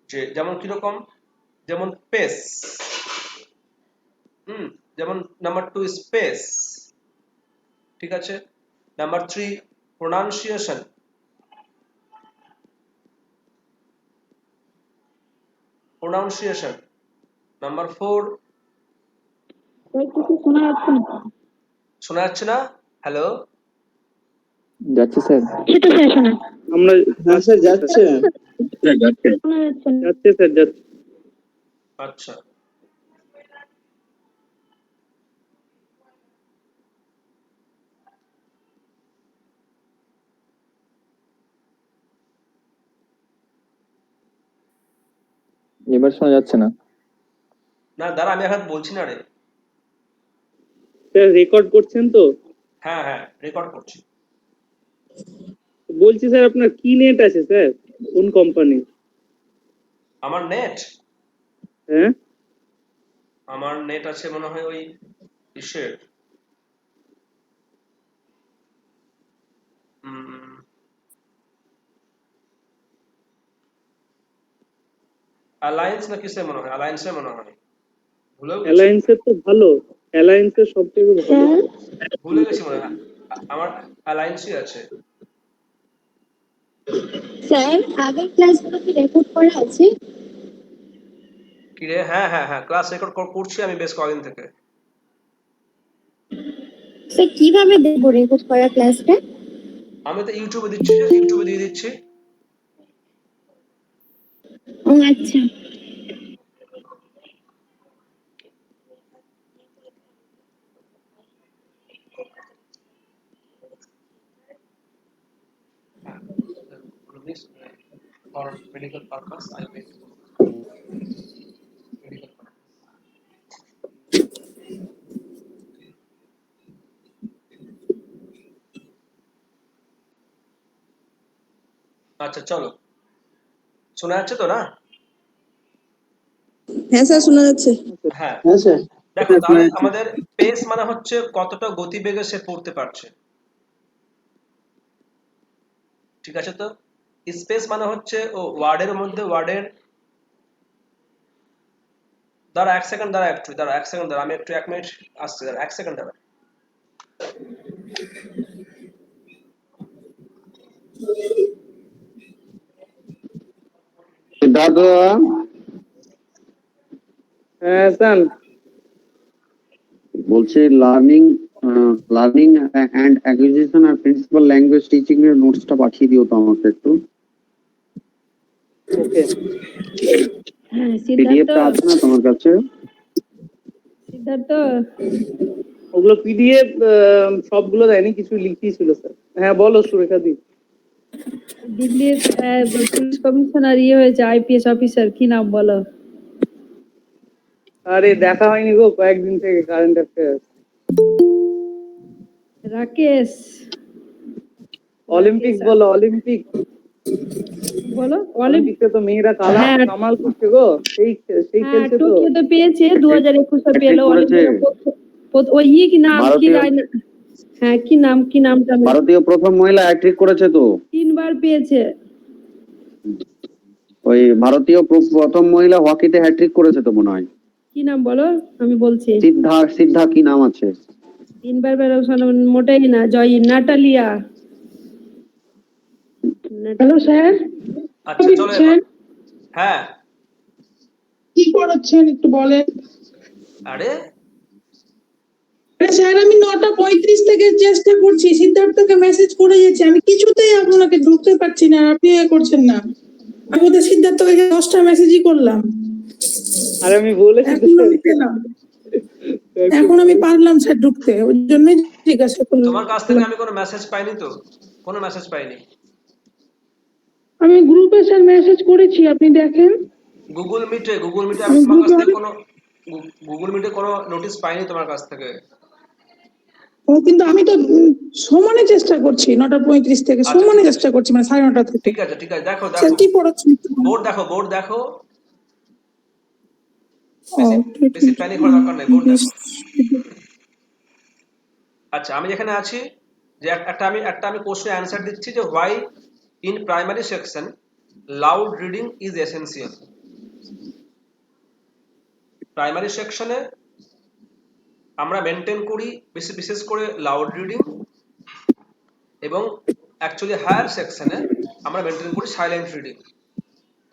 যে যেমন কিরকম, যেমন পেস, হুম, যেমন নাম্বার 2 স্পেস, ঠিক আছে, নাম্বার 3 প্রোনাউন্সিয়েশন, প্রোনাউন্সিয়েশন, নাম্বার 4, কিছু শোনা যাচ্ছে না। শোনা যাচ্ছে না? হ্যালো, যাচ্ছে স্যার। সেটা শেষ না। আমরা হ্যাঁ স্যার যাচ্ছে শোনা যাচ্ছে না। যাচ্ছে স্যার যাচ্ছে। আচ্ছা, এবার শোনা যাচ্ছে না। না দাঁড়া, আমি এখন বলছি না রে। স্যার রেকর্ড করছেন তো? হ্যাঁ হ্যাঁ, রেকর্ড করছি। বলছি স্যার আপনার কি নেট আছে স্যার, কোন কোম্পানি? আমার নেট, হ্যাঁ আমার নেট আছে মনে হয় ওই ইসের, অ্যালায়েন্স না কিসে মনে হয়, অ্যালায়েন্সে মনে হয়, ভুলেও গেছি, অ্যালায়েন্সের তো ভালো, অ্যালায়েন্সের সব থেকে ভালো। ভুলে গেছি মনে হয়। আমার অ্যালায়েন্সই আছে। স্যার আগের ক্লাসগুলো কি রেকর্ড করা আছে? কি রে, হ্যাঁ হ্যাঁ হ্যাঁ, ক্লাস রেকর্ড করছি আমি বেশ কয়েকদিন থেকে। স্যার কিভাবে দেখবো রেকর্ড করা ক্লাসটা? আমি তো ইউটিউবে দিচ্ছি, ইউটিউবে দিয়ে দিচ্ছি। ও আচ্ছা। For medical purpose, I will medical purpose. আচ্ছা চলো, শোনা যাচ্ছে তো না? হ্যাঁ স্যার শোনা যাচ্ছে। হ্যাঁ, হ্যাঁ স্যার। দেখো তাহলে আমাদের পেস মানে হচ্ছে কতটা গতিবেগে সে পড়তে পারছে, ঠিক আছে তো। স্পেস মানে হচ্ছে ও ওয়ার্ডের মধ্যে ওয়ার্ডের, দাঁড়া এক সেকেন্ড, দাঁড়া একটু, দাঁড়া এক সেকেন্ড, দাঁড়া আমি একটু 1 মিনিট আসছি, দাঁড়া এক সেকেন্ড, দাঁড়া। দাদা হ্যাঁ স্যার। বলছি লার্নিং অ্যান্ড অ্যাকুইজিশন আর প্রিন্সিপাল ল্যাঙ্গুয়েজ টিচিং এর নোটসটা পাঠিয়ে দিও তো আমাকে একটু। ওকে। হ্যাঁ পিডিএফটা আছে না তোমার কাছে? সিদ্ধার্থ, ওগুলো পিডিএফ সবগুলো দেয়নি, কিছু লিখিয়েছিল স্যার। হ্যাঁ বলো সুরেখা দি। দিল্লির পুলিশ কমিশনার ইয়ে হয়েছে আইপিএস অফিসার, কি নাম বলো? আরে দেখা হয়নি গো কয়েকদিন থেকে কারেন্ট অ্যাফেয়ার্স। রাকেশ অলিম্পিক বলো, অলিম্পিক। বলো। অলিম্পিকে তো মেয়েরা হ্যাঁ। কামাল করছে গো, সেই সেই হ্যাঁ, খেলছে তো। টোকিও তো পেয়েছে 2021 পেলো করেছে। অলিম্পিকে। ওই কি নাম, কি ভারতীয়- রায় না- হ্যাঁ, কি নামটা আমি- ভারতীয় প্রথম মহিলা হ্যাট্রিক করেছে তো। 3 বার পেয়েছে। ওই ভারতীয় প্রথম মহিলা হকিতে হ্যাট্রিক করেছে তো মনে হয়। কি নাম বলো, আমি বলছি। সিদ্ধা কি নাম আছে? 3 বার বেরো, মোটেই না, জয়ী নাটালিয়া। হ্যালো স্যার, আচ্ছা চলো এবার। হ্যাঁ কি পড়াচ্ছেন একটু বলেন? আরে স্যার আমি 9:35 থেকে চেষ্টা করছি, সিদ্ধার্থকে মেসেজ করে যাচ্ছি, আমি কিছুতেই আপনাকে ঢুকতে পারছি না, আর আপনি এ করছেন না। আমি ওদের সিদ্ধার্থকে 10টা মেসেজই করলাম, আর আমি বলেছি তো, এখন আমি পেলাম, এখন আমি পারলাম স্যার ঢুকতে, ওই জন্যই জিজ্ঞাসা করলাম। তোমার কাছ থেকে আমি কোনো মেসেজ পাইনি তো, কোনো মেসেজ পাইনি। আমি গ্রুপে স্যার মেসেজ করেছি, আপনি দেখেন। গুগল মিটে আমি তোমার কাছ থেকে কোনো গুগল মিটে কোনো নোটিশ পাইনি তোমার কাছ থেকে। ও কিন্তু আমি তো সমানে চেষ্টা করছি, 9:35 থেকে আচ্ছা, সমানে ঠিক আছে। চেষ্টা করছি, মানে 9:30 থেকে। ঠিক আছে দেখো স্যার কি পড়াচ্ছেন? বোর্ড দেখো। ও, বেশি প্যানিক হওয়ার দরকার নেই, বোর্ড দেখো। আচ্ছা, আমি যেখানে আছি যে একটা আমি কোশ্চেন অ্যানসার দিচ্ছি যে why in primary section loud reading is essential. Primary সেকশনে আমরা মেনটেন করি বিশেষ করে লাউড রিডিং, এবং অ্যাকচুয়ালি হায়ার সেকশনে আমরা মেনটেন করি সাইলেন্ট রিডিং।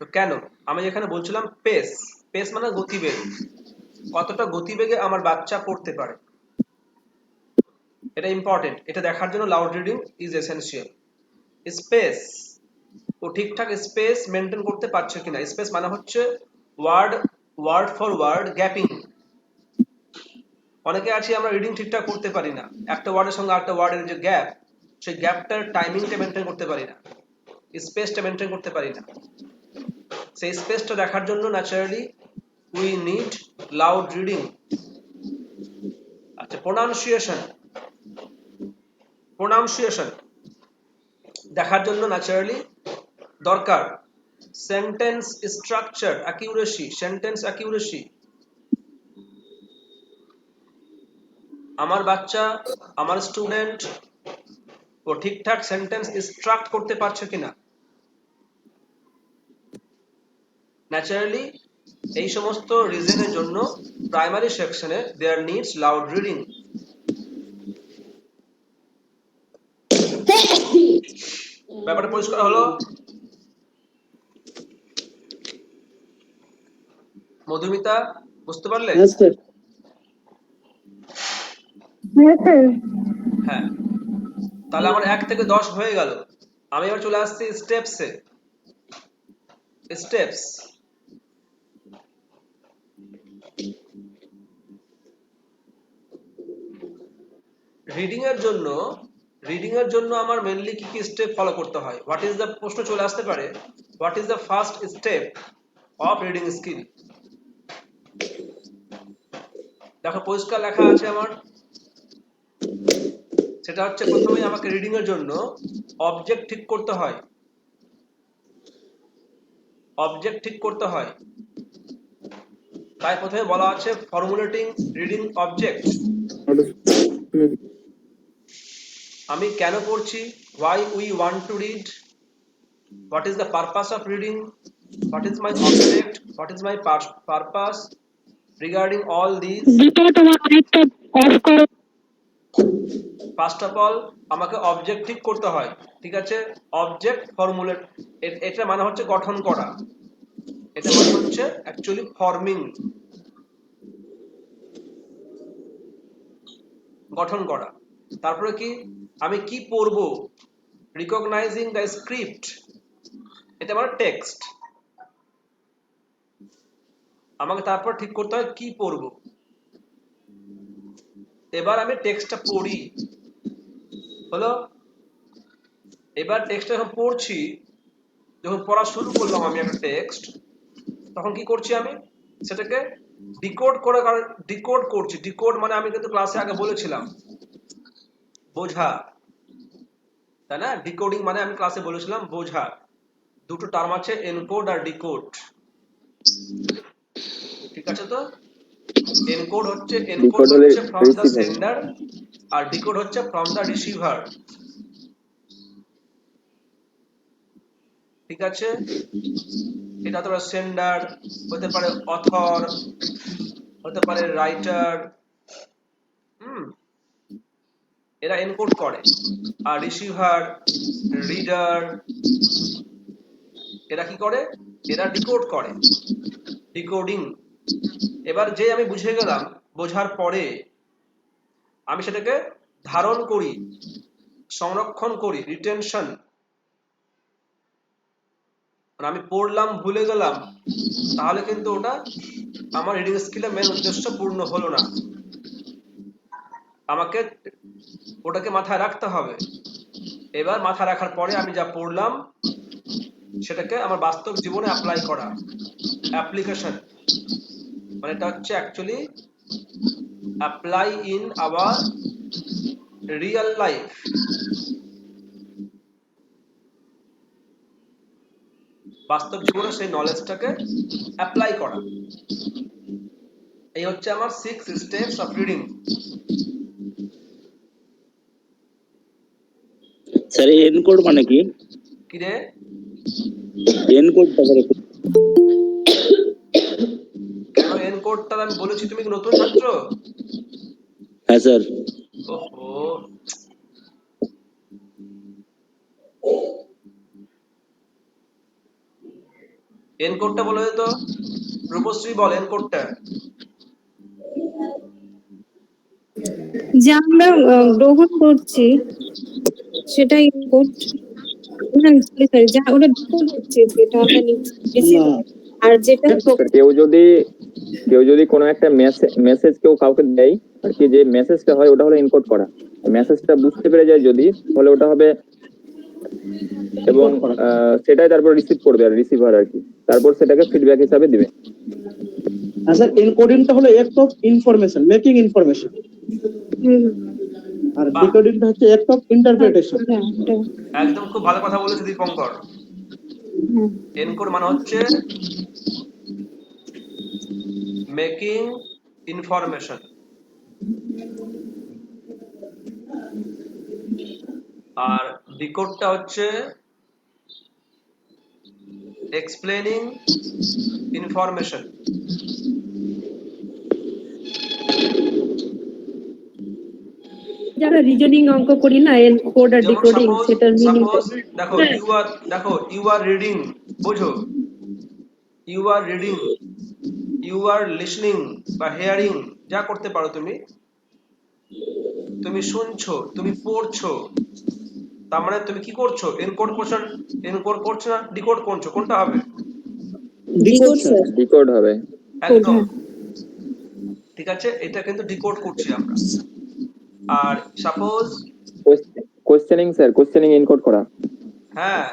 তো কেন? আমি এখানে বলছিলাম পেস মানে গতিবেগ, কতটা গতিবেগে আমার বাচ্চা পড়তে পারে, এটা ইম্পর্টেন্ট। এটা দেখার জন্য loud reading is essential. Space, ও ঠিকঠাক স্পেস মেনটেন করতে পারছে কিনা। স্পেস মানে হচ্ছে ওয়ার্ড ফর ওয়ার্ড গ্যাপিং। অনেকে আছি আমরা রিডিং ঠিকঠাক করতে পারি না, একটা ওয়ার্ডের সঙ্গে আরেকটা ওয়ার্ডের যে গ্যাপ, সেই গ্যাপটার টাইমিংটা মেনটেন করতে পারি না, স্পেসটা মেনটেন করতে পারি না। সেই স্পেসটা দেখার জন্য naturally we need loud reading. আচ্ছা, প্রোনাউন্সিয়েশন দেখার জন্য ন্যাচারালি দরকার সেন্টেন্স স্ট্রাকচার অ্যাকিউরেসি। আমার বাচ্চা, আমার স্টুডেন্ট ও ঠিকঠাক সেন্টেন্স স্ট্রাক্ট করতে পারছে কিনা। ন্যাচারালি এই সমস্ত রিজনের জন্য প্রাইমারি সেকশনে দেয়ার নিডস লাউড রিডিং। ব্যাপারটা পরিষ্কার হলো? মধুমিতা, বুঝতে পারলে? হ্যাঁ স্যার। হ্যাঁ, তাহলে আমার 1 থেকে 10 হয়ে গেল। আমি এবার চলে আসছি স্টেপস। রিডিং এর জন্য আমার মেইনলি কি স্টেপ ফলো করতে হয়? প্রশ্ন চলে আসতে পারে, what is the first step of reading skill? দেখো পরিষ্কার লেখা আছে আমার, সেটা হচ্ছে প্রথমেই আমাকে রিডিং এর জন্য অবজেক্ট ঠিক করতে হয়। তাই প্রথমে বলা আছে ফর্মুলেটিং রিডিং অবজেক্ট। আমি কেন পড়ছি, why we want to read, what is the purpose of reading, what is my object, what is my purpose. Regarding all these, first of all আমাকে অবজেক্ট ঠিক করতে হয়। ঠিক আছে, অবজেক্ট ফর্মুলেট, এটা মানে হচ্ছে গঠন করা, এটা মানে হচ্ছে অ্যাকচুয়ালি ফর্মিং, গঠন করা। তারপরে কি, আমি কি পড়বো, রিকগনাইজিং দ্য স্ক্রিপ্ট, এটা মানে টেক্সট। আমাকে তারপর ঠিক করতে হয় কি পড়বো। এবার আমি টেক্সটটা পড়ি, হলো। এবার টেক্সটটা যখন পড়ছি, যখন পড়া শুরু করলাম আমি একটা টেক্সট, তখন কি করছি আমি সেটাকে ডিকোড করছি। ডিকোড মানে আমি কিন্তু ক্লাসে আগে বলেছিলাম বোঝা, তাই না? ডিকোডিং মানে আমি ক্লাসে বলেছিলাম বোঝা। দুটো টার্ম আছে, এনকোড আর ডিকোড। ঠিক আছে তো? এনকোড হচ্ছে ডিকোড হলে ফ্রম দ্য রিসিভ হবে। সেন্ডার, আর ডিকোড হচ্ছে ফ্রম দ্য রিসিভার। ঠিক আছে? এটা হতে পারে সেন্ডার, হতে পারে অথর, হতে পারে রাইটার। এরা এনকোড করে। আর রিসিভার, রিডার, এরা কি করে? এরা ডিকোড করে। ডিকোডিং। এবার যে আমি বুঝে গেলাম, বোঝার পরে আমি সেটাকে ধারণ করি, সংরক্ষণ করি, রিটেনশন। আমি পড়লাম ভুলে গেলাম, তাহলে কিন্তু ওটা আমার রিডিং স্কিলের মেন উদ্দেশ্য পূর্ণ হলো না। আমাকে ওটাকে মাথায় রাখতে হবে। এবার মাথায় রাখার পরে আমি যা পড়লাম সেটাকে আমার বাস্তব জীবনে অ্যাপ্লাই করা, অ্যাপ্লিকেশন। মানে এটা হচ্ছে actually apply in our real life. বাস্তব জীবনে সেই নলেজটাকে অ্যাপ্লাই করা। এই হচ্ছে আমার 6 steps of reading. Sir encode মানে কি? কি রে? এনকোডটা করে কেন এনকোডটা আমি বলেছি? তুমি কি নতুন ছাত্র? হ্যাঁ স্যার। ওহো, এনকোডটা বলে তো। রূপশ্রী বল এনকোডটা। যা আমরা গ্রহণ করছি সেটাই সরি যা ওটা ডিকোড হচ্ছে যেটা আমরা নিচ্ছি, আর যেটা কেউ যদি কোনো একটা মেসেজ কেউ কাউকে দেয় আর কি, যে মেসেজটা হয় ওটা হলো এনকোড করা। মেসেজটা বুঝতে পেরে যায় যদি, তাহলে ওটা হবে, এবং সেটাই তারপর রিসিভ করবে আর রিসিভার আর কি, তারপর সেটাকে ফিডব্যাক হিসাবে দিবে। স্যার এনকোডিংটা হলো act of information, making information, আর ডিকোডিংটা হচ্ছে অ্যাক্ট অফ ইন্টারপ্রিটেশন। একদম খুব ভালো কথা বলেছে দীপঙ্কর। এনকোড মানে হচ্ছে মেকিং ইনফরমেশন, আর ডিকোডটা হচ্ছে এক্সপ্লেনিং ইনফরমেশন। যারা রিজনিং অঙ্ক করি না, এনকোড আর ডিকোডিং, সেটার মিনিং দেখো ইউ আর রিডিং, বোঝো, you are reading, you are listening বা হেয়ারিং, যা করতে পারো তুমি। তুমি শুনছো, তুমি পড়ছো, তার মানে তুমি কি করছো? এনকোড করছো না ডিকোড করছো? কোনটা হবে? ডিকোড হবে। একদম ঠিক আছে, এটা কিন্তু ডিকোড করছি আমরা। আর suppose questioning sir, questioning encode করা। হ্যাঁ,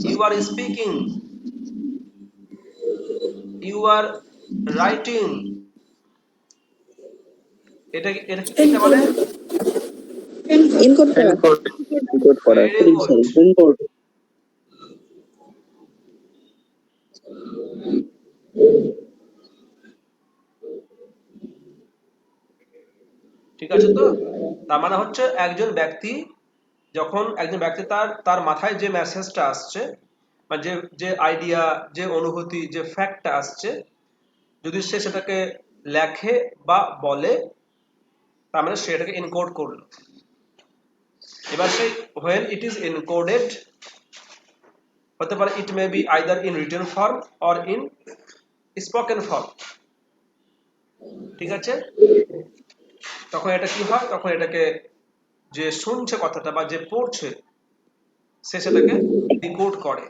you are speaking, you are writing, এটা মানে এনকোড করা। very good। ঠিক আছে তো? তার মানে হচ্ছে একজন ব্যক্তি তার মাথায় যে মেসেজটা আসছে বা যে আইডিয়া, যে অনুভূতি, যে ফ্যাক্টটা আসছে, যদি সে সেটাকে লেখে বা বলে, তার মানে সে এটাকে এনকোড করলো। এবার সেই when it is encoded, হতে পারে it may be either in written form or in spoken form। ঠিক আছে? তখন এটা কি হয়? তখন এটাকে যে শুনছে কথাটা বা যে পড়ছে সে সেটাকে ডিকোড করে।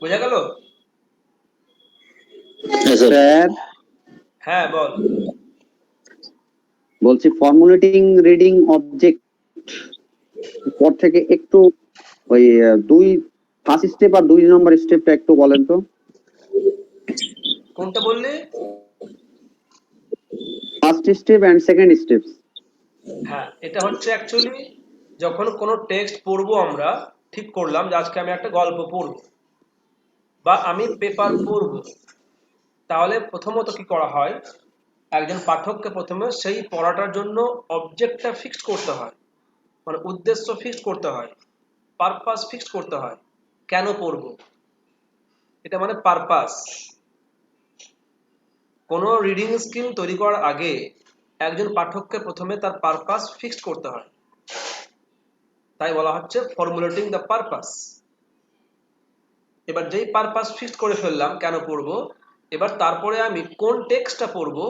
বোঝা গেল? হ্যাঁ স্যার। হ্যাঁ বল। বলছি ফর্মুলেটিং রিডিং অবজেক্ট পর থেকে একটু ওই দুই ফার্স্ট স্টেপ আর 2 নম্বর স্টেপটা একটু বলেন তো। কোনটা বললি? First step and second steps. হ্যাঁ, এটা হচ্ছে অ্যাকচুয়ালি যখন কোনো টেক্সট পড়বো আমরা, ঠিক করলাম যে আজকে আমি একটা গল্প পড়বো বা আমি পেপার পড়বো, তাহলে প্রথমত কি করা হয়, একজন পাঠককে প্রথমে সেই পড়াটার জন্য অবজেক্টটা ফিক্সড করতে হয়, মানে উদ্দেশ্য ফিক্সড করতে হয়, পারপাস ফিক্সড করতে হয়। কেন পড়বো, এটা মানে পারপাস। কোনো রিডিং স্কিল তৈরি করার আগে একজন পাঠককে প্রথমে তার পারপাস ফিক্সড করতে হয়, তাই বলা হচ্ছে ফর্মুলেটিং দ্য পারপাস। এবার যেই পারপাস ফিক্সড করে ফেললাম কেন পড়বো, এবার তারপরে আমি কোন টেক্সটটা পড়বো,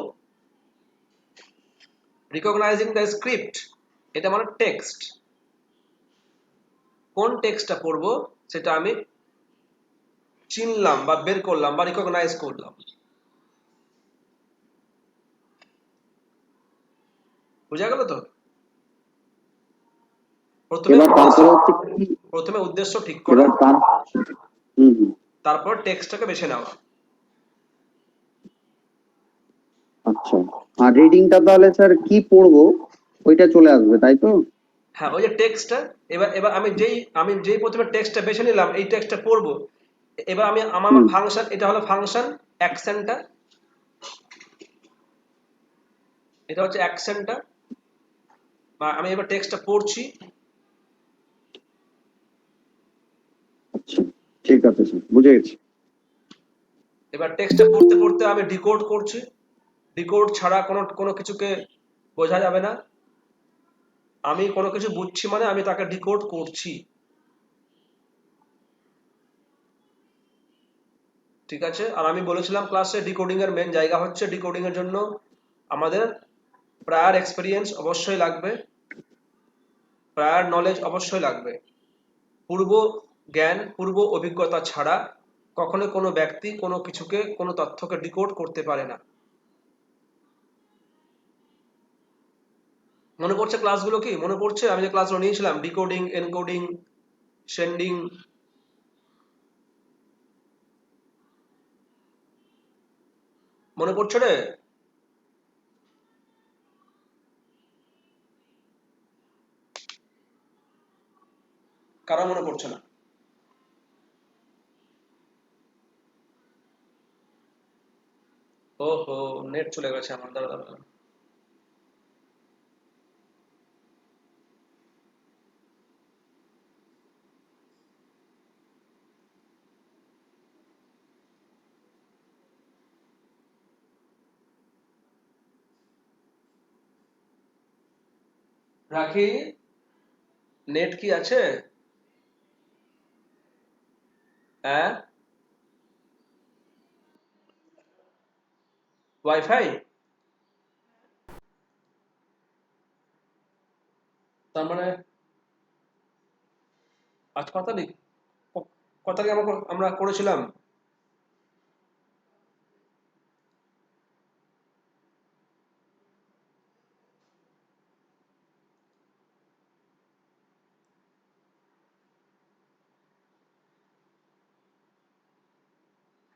রিকগনাইজিং দ্য স্ক্রিপ্ট, এটা মানে টেক্সট। কোন টেক্সটটা পড়বো সেটা আমি চিনলাম বা বের করলাম বা রিকগনাইজ করলাম। বুঝা গেল তো? এবার তারপরে হচ্ছে কি, প্রথমে উদ্দেশ্য ঠিক করা, এবার তার হুম। তারপর টেক্সটটাকে বেছে নেওয়া। আচ্ছা, আর রিডিংটা তাহলে স্যার কি পড়বো ওইটা চলে আসবে তাই তো? হ্যাঁ, ওই যে টেক্সটটা, এবার এবার আমি যেই প্রথমে টেক্সটটা বেছে নিলাম, এই টেক্সটটা পড়বো, এবার আমি আমার ফাংশন, এটা হলো ফাংশন, অ্যাকশনটা, এটা হচ্ছে অ্যাকশনটা, বা আমি এবার টেক্সটটা পড়ছি। আচ্ছা ঠিক আছে স্যার, বুঝে গেছি। এবার টেক্সটটা পড়তে পড়তে আমি ডিকোড করছি, ডিকোড ছাড়া কোনো কিছুকে বোঝা যাবে না। আমি কোনো কিছু বুঝছি মানে আমি তাকে ডিকোড করছি, ঠিক আছে? আর আমি বলেছিলাম ক্লাসে ডিকোডিং এর মেন জায়গা হচ্ছে, ডিকোডিং এর জন্য আমাদের প্রায়র এক্সপেরিয়েন্স অবশ্যই লাগবে, প্রায়র নলেজ অবশ্যই লাগবে। পূর্ব জ্ঞান, পূর্ব অভিজ্ঞতা ছাড়া কখনো কোনো ব্যক্তি কোনো কিছুকে, কোনো তথ্যকে ডিকোড করতে পারে না। মনে পড়ছে ক্লাসগুলো? কি মনে পড়ছে আমি যে ক্লাসগুলো নিয়েছিলাম, ডিকোডিং, এনকোডিং, সেন্ডিং? মনে পড়ছে রে? কারো মনে পড়ছে না? ওহো, নেট চলে গেছে আমার, দাঁড়া দাঁড়া। রাখি, নেট কি আছে? হ্যাঁ, ওয়াইফাই? তার মানে আজ কত তারিখ? কত তারিখ আমরা করেছিলাম?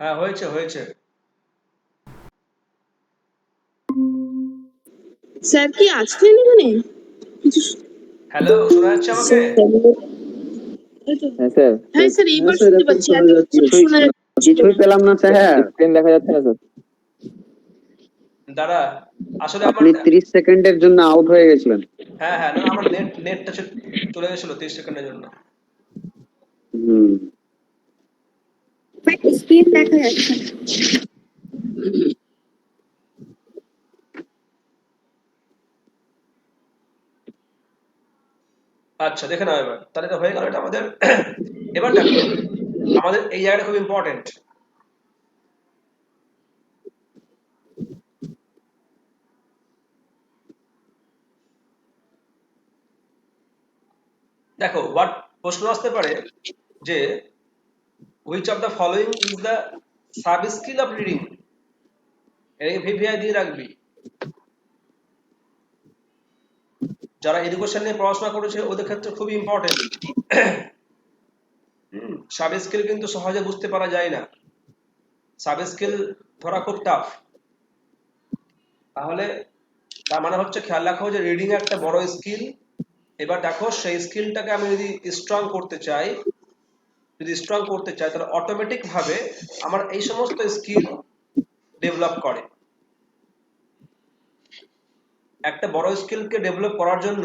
হ্যাঁ, হয়েছে হয়েছে। স্যার কি আছেন এখানে? হ্যালো, শোনা যাচ্ছে আমাকে? হ্যাঁ স্যার, হ্যাঁ স্যার, এইবার স্যার, শুনতে এখন পাচ্ছি, শোনা এত যাচ্ছে। শোনা যাচ্ছে। কিছুই পেলাম না স্যার। স্ক্রিন দেখা যাচ্ছে না স্যার। দাঁড়া, আসলে আমার, আপনি 30 সেকেন্ডের জন্য আউট হয়ে গেছিলেন। হ্যাঁ হ্যাঁ, না আমার নেটটা চলে গেছিল 30 সেকেন্ডের জন্য। হুম। স্ক্রিন দেখা যাচ্ছে না। আচ্ছা, দেখে নাও এবার, তাহলে এটা হয়ে গেল, এটা আমাদের। এবার দেখো, আমাদের এই জায়গাটা খুব ইম্পর্টেন্ট। দেখো, হোয়াট প্রশ্ন আসতে পারে যে which of the following is the sub skill of reading? এই ভিভিআই দিয়ে রাখবি। যারা এডুকেশন নিয়ে পড়াশোনা করেছে ওদের ক্ষেত্রে খুবই ইম্পর্টেন্ট। সাব স্কিল কিন্তু সহজে বুঝতে পারা যায় না, সাব স্কিল ধরা খুব টাফ। তাহলে তার মানে হচ্ছে খেয়াল রাখো যে রিডিং একটা বড় স্কিল। এবার দেখো সেই স্কিলটাকে আমি যদি স্ট্রং করতে চাই, তাহলে অটোমেটিক ভাবে আমার এই সমস্ত স্কিল ডেভেলপ করে। একটা বড় স্কিলকে ডেভেলপ করার জন্য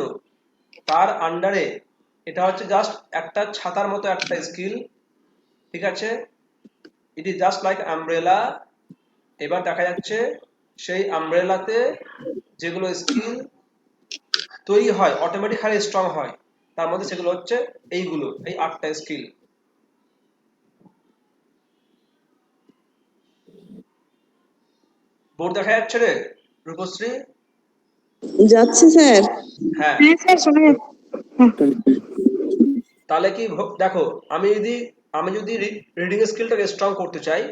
তার আন্ডারে এটা হচ্ছে জাস্ট একটা ছাতার মতো একটা স্কিল, ঠিক আছে? It is just like umbrella. এবার দেখা যাচ্ছে সেই আমব্রেলাতে যেগুলো স্কিল তৈরি হয় অটোমেটিক্যালি স্ট্রং হয়, তার মধ্যে সেগুলো হচ্ছে এইগুলো, এই 8টা স্কিল। বোর্ড দেখা যাচ্ছে রে রূপশ্রী? যাচ্ছে স্যার। হ্যাঁ, হ্যাঁ স্যার শোনা যাচ্ছে। তাহলে কি দেখো, আমি যদি রিডিং স্কিলটাকে স্ট্রং করতে চাই,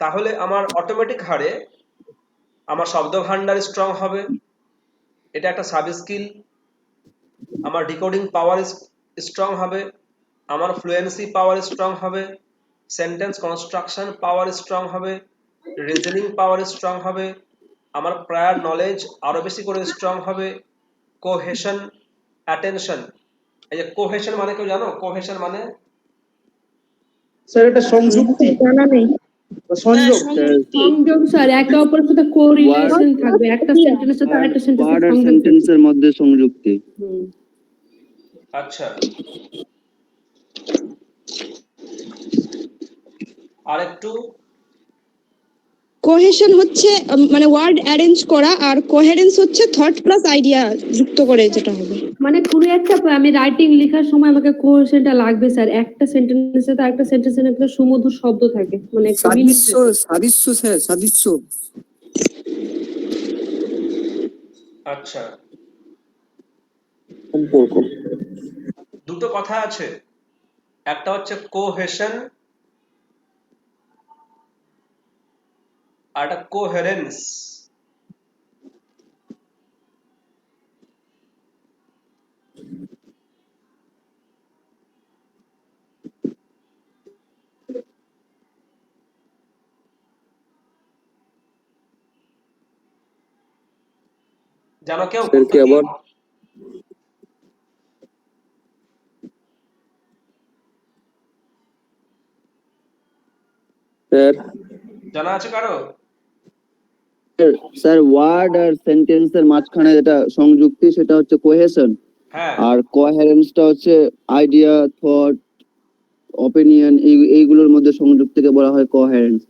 তাহলে আমার অটোমেটিক হারে আমার শব্দ ভান্ডার স্ট্রং হবে, এটা একটা সাব স্কিল। আমার ডিকোডিং পাওয়ার স্ট্রং হবে, আমার ফ্লুয়েন্সি পাওয়ার স্ট্রং হবে, সেন্টেন্স কনস্ট্রাকশন পাওয়ার স্ট্রং হবে, রিজনিং পাওয়ার স্ট্রং হবে, আমার প্রায়র নলেজ আরো বেশি করে স্ট্রং হবে, কোহেশন, অ্যাটেনশন। এই যে কোহেশন মানে কেউ জানো? কোহেশন মানে স্যার এটা সংযুক্তি জানা নেই। বা সংযোগ। সংযোগ স্যার, একে অপরের সাথে কোরিলেশন থাকবে, একটা সেন্টেন্সের সাথে আরেকটা ওয়ার্ড সেন্টেন্সের আর সংযোগ থাকবে। সেন্টেন্সের মধ্যে সংযুক্তি। আচ্ছা, আর একটু কোহেশন হচ্ছে মানে ওয়ার্ড অ্যারেঞ্জ করা, আর কোহেরেন্স হচ্ছে থট প্লাস আইডিয়া যুক্ত করে যেটা হবে। মানে কোনো একটা আমি রাইটিং লেখার সময় আমাকে কোহেশনটা লাগবে স্যার, একটা সেন্টেন্সের সাথে আরেকটা সেন্টেন্সের একটা সুমধুর শব্দ থাকে, মানে একটা মিল থাকে। সাদৃশ্য স্যার, সাদৃশ্য আচ্ছা, সম্পর্ক। দুটো কথা আছে, একটা হচ্ছে কোহেশন আর একটা কোহেরেন্স। জানো কেউ স্যার কি আবার স্যার? জানা আছে কারো? স্যার ওয়ার্ড আর সেন্টেন্সের মাঝখানে যেটা সংযুক্তি সেটা হচ্ছে কোহেশন, হ্যাঁ, আর কোহেরেন্সটা হচ্ছে আইডিয়া, থট, অপিনিয়ন, এইগুলোর মধ্যে সংযুক্তিকে বলা হয় কোহেরেন্স।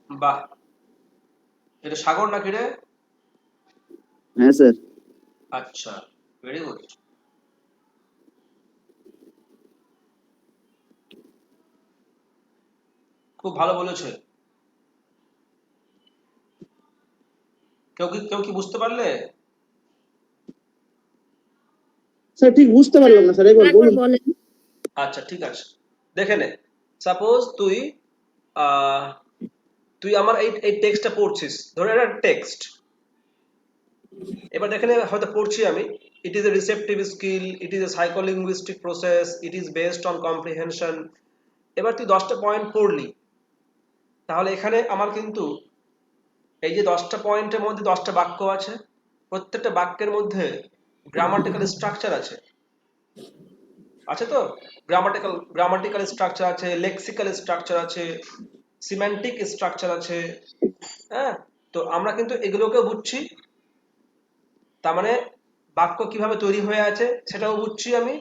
বাহ, এটা সাগর নাকি রে? হ্যাঁ স্যার। আচ্ছা, ভেরি গুড। খুব ভালো বলেছে। কেউ কি বুঝতে পারলে? স্যার ঠিক বুঝতে পারলাম না স্যার, একবার বলুন। বলেন। আচ্ছা, ঠিক আছে, দেখে নে। সাপোজ তুই আমার এই টেক্সটটা পড়ছিস, ধরে এটা টেক্সট। এবার দেখে নে, হয়তো পড়ছি আমি, it is a receptive skill, it is a psycholinguistic process, it is based on comprehension. এবার তুই 10টা পয়েন্ট পড়লি, তাহলে এখানে আমার কিন্তু এই যে 10টা পয়েন্টের মধ্যে 10টা বাক্য আছে, প্রত্যেকটা বাক্যের মধ্যে গ্রামাটিক্যাল স্ট্রাকচার আছে, আছে তো? গ্রামাটিক্যাল স্ট্রাকচার আছে, লেক্সিক্যাল স্ট্রাকচার আছে, সিম্যান্টিক স্ট্রাকচার আছে। হ্যাঁ, তো আমরা কিন্তু এগুলোকেও বুঝছি, তার মানে বাক্য কিভাবে তৈরি হয়ে আছে সেটাও বুঝছি আমি।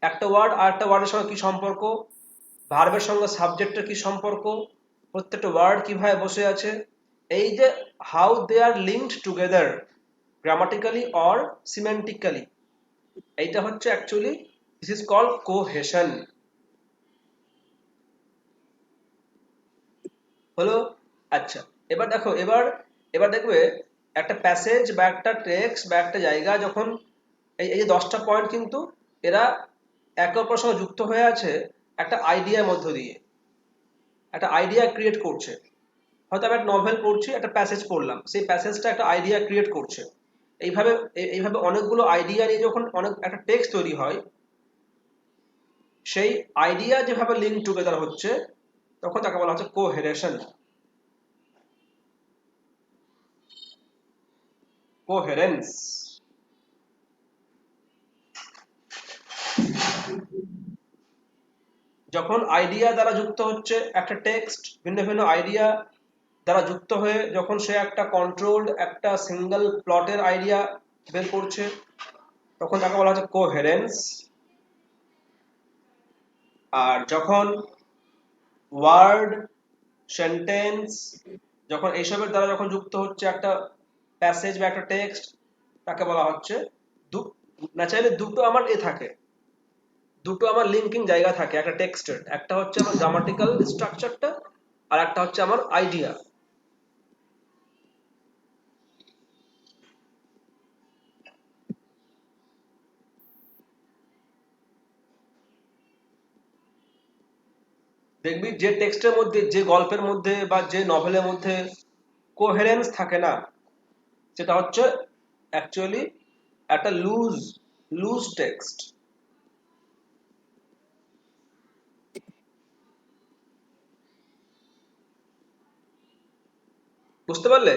একটা ওয়ার্ড আর একটা ওয়ার্ডের সঙ্গে কি সম্পর্ক, ভার্বের সঙ্গে সাবজেক্টের কি সম্পর্ক, প্রত্যেকটা ওয়ার্ড কিভাবে বসে আছে, এই যে how they are linked together grammatically or semantically, এইটা হচ্ছে actually this is called cohesion. হলো? আচ্ছা, এবার দেখো, এবার দেখবে একটা প্যাসেজ বা একটা টেক্সট বা একটা জায়গা যখন এই যে 10টা পয়েন্ট কিন্তু এরা একে অপরের সঙ্গে যুক্ত হয়ে আছে একটা আইডিয়ার মধ্য দিয়ে, একটা আইডিয়া ক্রিয়েট করছে। হয়তো আমি একটা নভেল পড়ছি, একটা প্যাসেজ পড়লাম, সেই প্যাসেজটা একটা আইডিয়া ক্রিয়েট করছে। এইভাবে এইভাবে অনেকগুলো আইডিয়া নিয়ে যখন অনেক একটা টেক্সট তৈরি হয়, সেই আইডিয়া যেভাবে লিঙ্ক টুগেদার হচ্ছে তখন তাকে বলা হচ্ছে কোহেরেশন। কোহেরেন্স। যখন আইডিয়া দ্বারা যুক্ত হচ্ছে একটা টেক্সট, ভিন্ন ভিন্ন আইডিয়া দ্বারা যুক্ত হয়ে যখন সে একটা কন্ট্রোলড একটা সিঙ্গেল প্লটের আইডিয়া বের করছে, তখন তাকে বলা হচ্ছে কোহেরেন্স। আর যখন ওয়ার্ড, সেন্টেন্স, যখন এইসবের দ্বারা যখন যুক্ত হচ্ছে একটা প্যাসেজ বা একটা টেক্সট, তাকে বলা হচ্ছে ন্যাচারালি দুটো আমার থাকে, দুটো আমার লিঙ্কিং জায়গা থাকে একটা টেক্সটের। একটা হচ্ছে আমার গ্রামাটিক্যাল স্ট্রাকচারটা, আর একটা হচ্ছে আমার আইডিয়া। দেখবি যে টেক্সটের মধ্যে, যে গল্পের মধ্যে বা যে নভেলের মধ্যে কোহেরেন্স থাকে না, সেটা হচ্ছে অ্যাকচুয়ালি একটা লুজ টেক্সট। বুঝতে পারলে?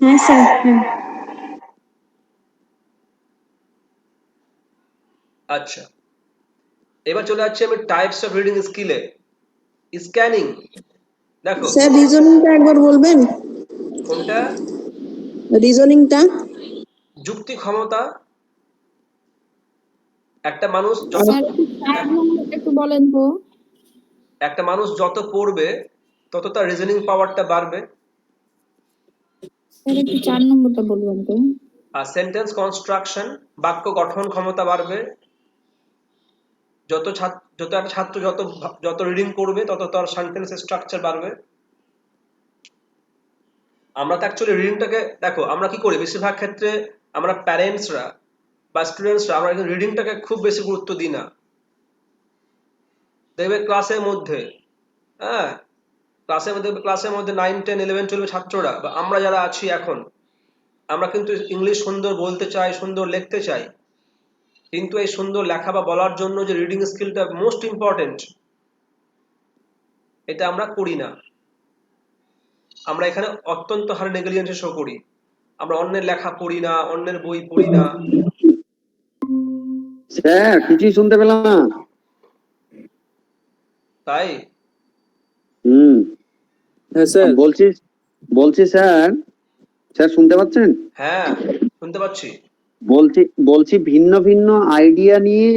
হ্যাঁ স্যার, হ্যাঁ। আচ্ছা, এবার চলে যাচ্ছি আমি টাইপস অফ রিডিং স্কিলে। স্ক্যানিং, দেখো। স্যার রিজনিংটা একবার বলবেন? কোনটা? রিজনিংটা। যুক্তি ক্ষমতা। একটা মানুষ স্যার একটু 4 নম্বরটা একটু বলেন তো। একটা মানুষ যত পড়বে তত তার রিজনিং পাওয়ারটা বাড়বে। স্যার একটু 4 নম্বরটা বলবেন তো। আর সেন্টেন্স কনস্ট্রাকশন, বাক্য গঠন ক্ষমতা বাড়বে। যত একটা ছাত্র যত রিডিং করবে তত তার সেন্টেন্স স্ট্রাকচার বাড়বে। আমরা তো অ্যাকচুয়ালি রিডিংটাকে, দেখো আমরা কি করি বেশিরভাগ ক্ষেত্রে, আমরা প্যারেন্টসরা বা স্টুডেন্টসরা আমরা রিডিংটাকে খুব বেশি গুরুত্ব দিই না। দেখবে ক্লাসের মধ্যে, হ্যাঁ, ক্লাসের মধ্যে 9, 10, 11, 12 ছাত্ররা বা আমরা যারা আছি এখন, আমরা কিন্তু ইংলিশ সুন্দর বলতে চাই, সুন্দর লিখতে চাই, কিন্তু এই সুন্দর লেখা বা বলার জন্য যে রিডিং স্কিলটা মোস্ট ইম্পর্টেন্ট, এটা আমরা করি না। আমরা এখানে অত্যন্ত হারে নেগলিজেন্স শো করি। আমরা অন্যের লেখা পড়ি না, অন্যের বই পড়ি না। স্যার কিছুই শুনতে পেলাম না। তাই হ্যাঁ স্যার। বলছি স্যার, স্যার শুনতে পাচ্ছেন? হ্যাঁ, শুনতে পাচ্ছি। বলছি ভিন্ন ভিন্ন আইডিয়া নিয়ে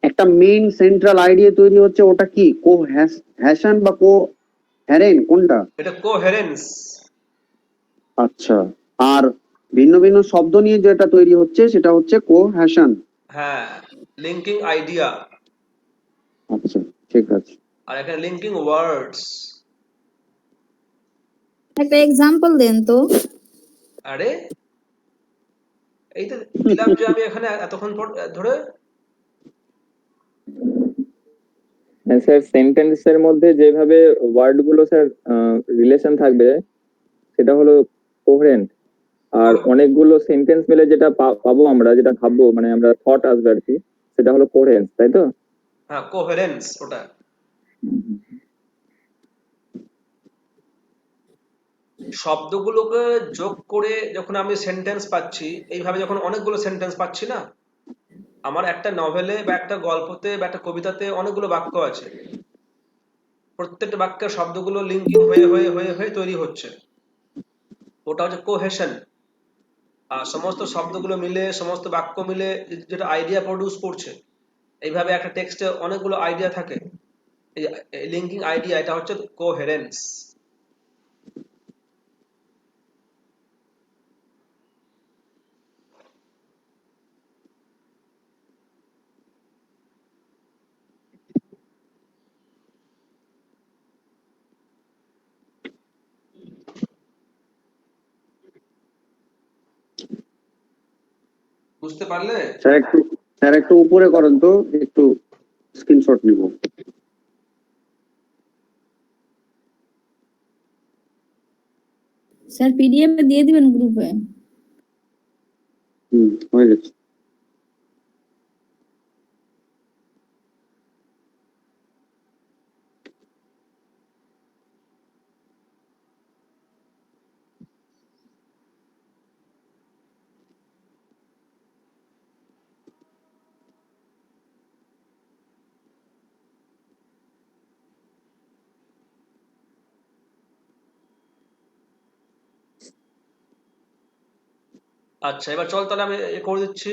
একটা মেইন সেন্ট্রাল আইডিয়া তৈরি হচ্ছে, ওটা কি কোহ্যাশন বা কোহেরেন কোনটা? এটা কোহেরেন্স। আচ্ছা, আর ভিন্ন ভিন্ন শব্দ নিয়ে যেটা তৈরি হচ্ছে সেটা হচ্ছে কোহ্যাশন। হ্যাঁ, লিঙ্কিং আইডিয়া। আচ্ছা ঠিক আছে। আর এখানে লিঙ্কিং ওয়ার্ডস। একটা এক্সাম্পল দেন তো। আরে এই তো দিলাম যে আমি এখানে এতক্ষণ ধরে। স্যার সেন্টেন্সের মধ্যে যেভাবে ওয়ার্ড গুলো স্যার রিলেশন থাকবে সেটা হলো কোহেরেন্ট। আর অনেকগুলো সেন্টেন্স মিলে যেটা পাবো আমরা, যেটা ভাববো, মানে আমরা থট আসবে আর কি, সেটা হলো কোহেরেন্স, তাই তো? হ্যাঁ, কোহেরেন্স ওটা। শব্দগুলোকে যোগ করে যখন আমি সেন্টেন্স পাচ্ছি, এইভাবে যখন অনেকগুলো সেন্টেন্স পাচ্ছি না, আমার একটা নভেলে বা একটা গল্পতে বা একটা কবিতাতে অনেকগুলো বাক্য আছে, প্রত্যেকটা বাক্যের শব্দগুলো লিঙ্কিং হয়ে হয়ে হয়ে হয়ে তৈরি হচ্ছে, ওটা হচ্ছে কোহেশন। আর সমস্ত শব্দগুলো মিলে, সমস্ত বাক্য মিলে যেটা আইডিয়া প্রডিউস করছে, এইভাবে একটা টেক্সটে অনেকগুলো আইডিয়া থাকে, এই লিঙ্কিং আইডিয়া, এটা হচ্ছে কোহেরেন্স। বুঝতে পারলে? স্যার একটু উপরে করেন তো, একটু স্ক্রিনশট নিব। স্যার পিডিএফ এ দিয়ে দিবেন গ্রুপে। হয়ে গেছে। আচ্ছা, এবার চল তাহলে আমি এ করে দিচ্ছি।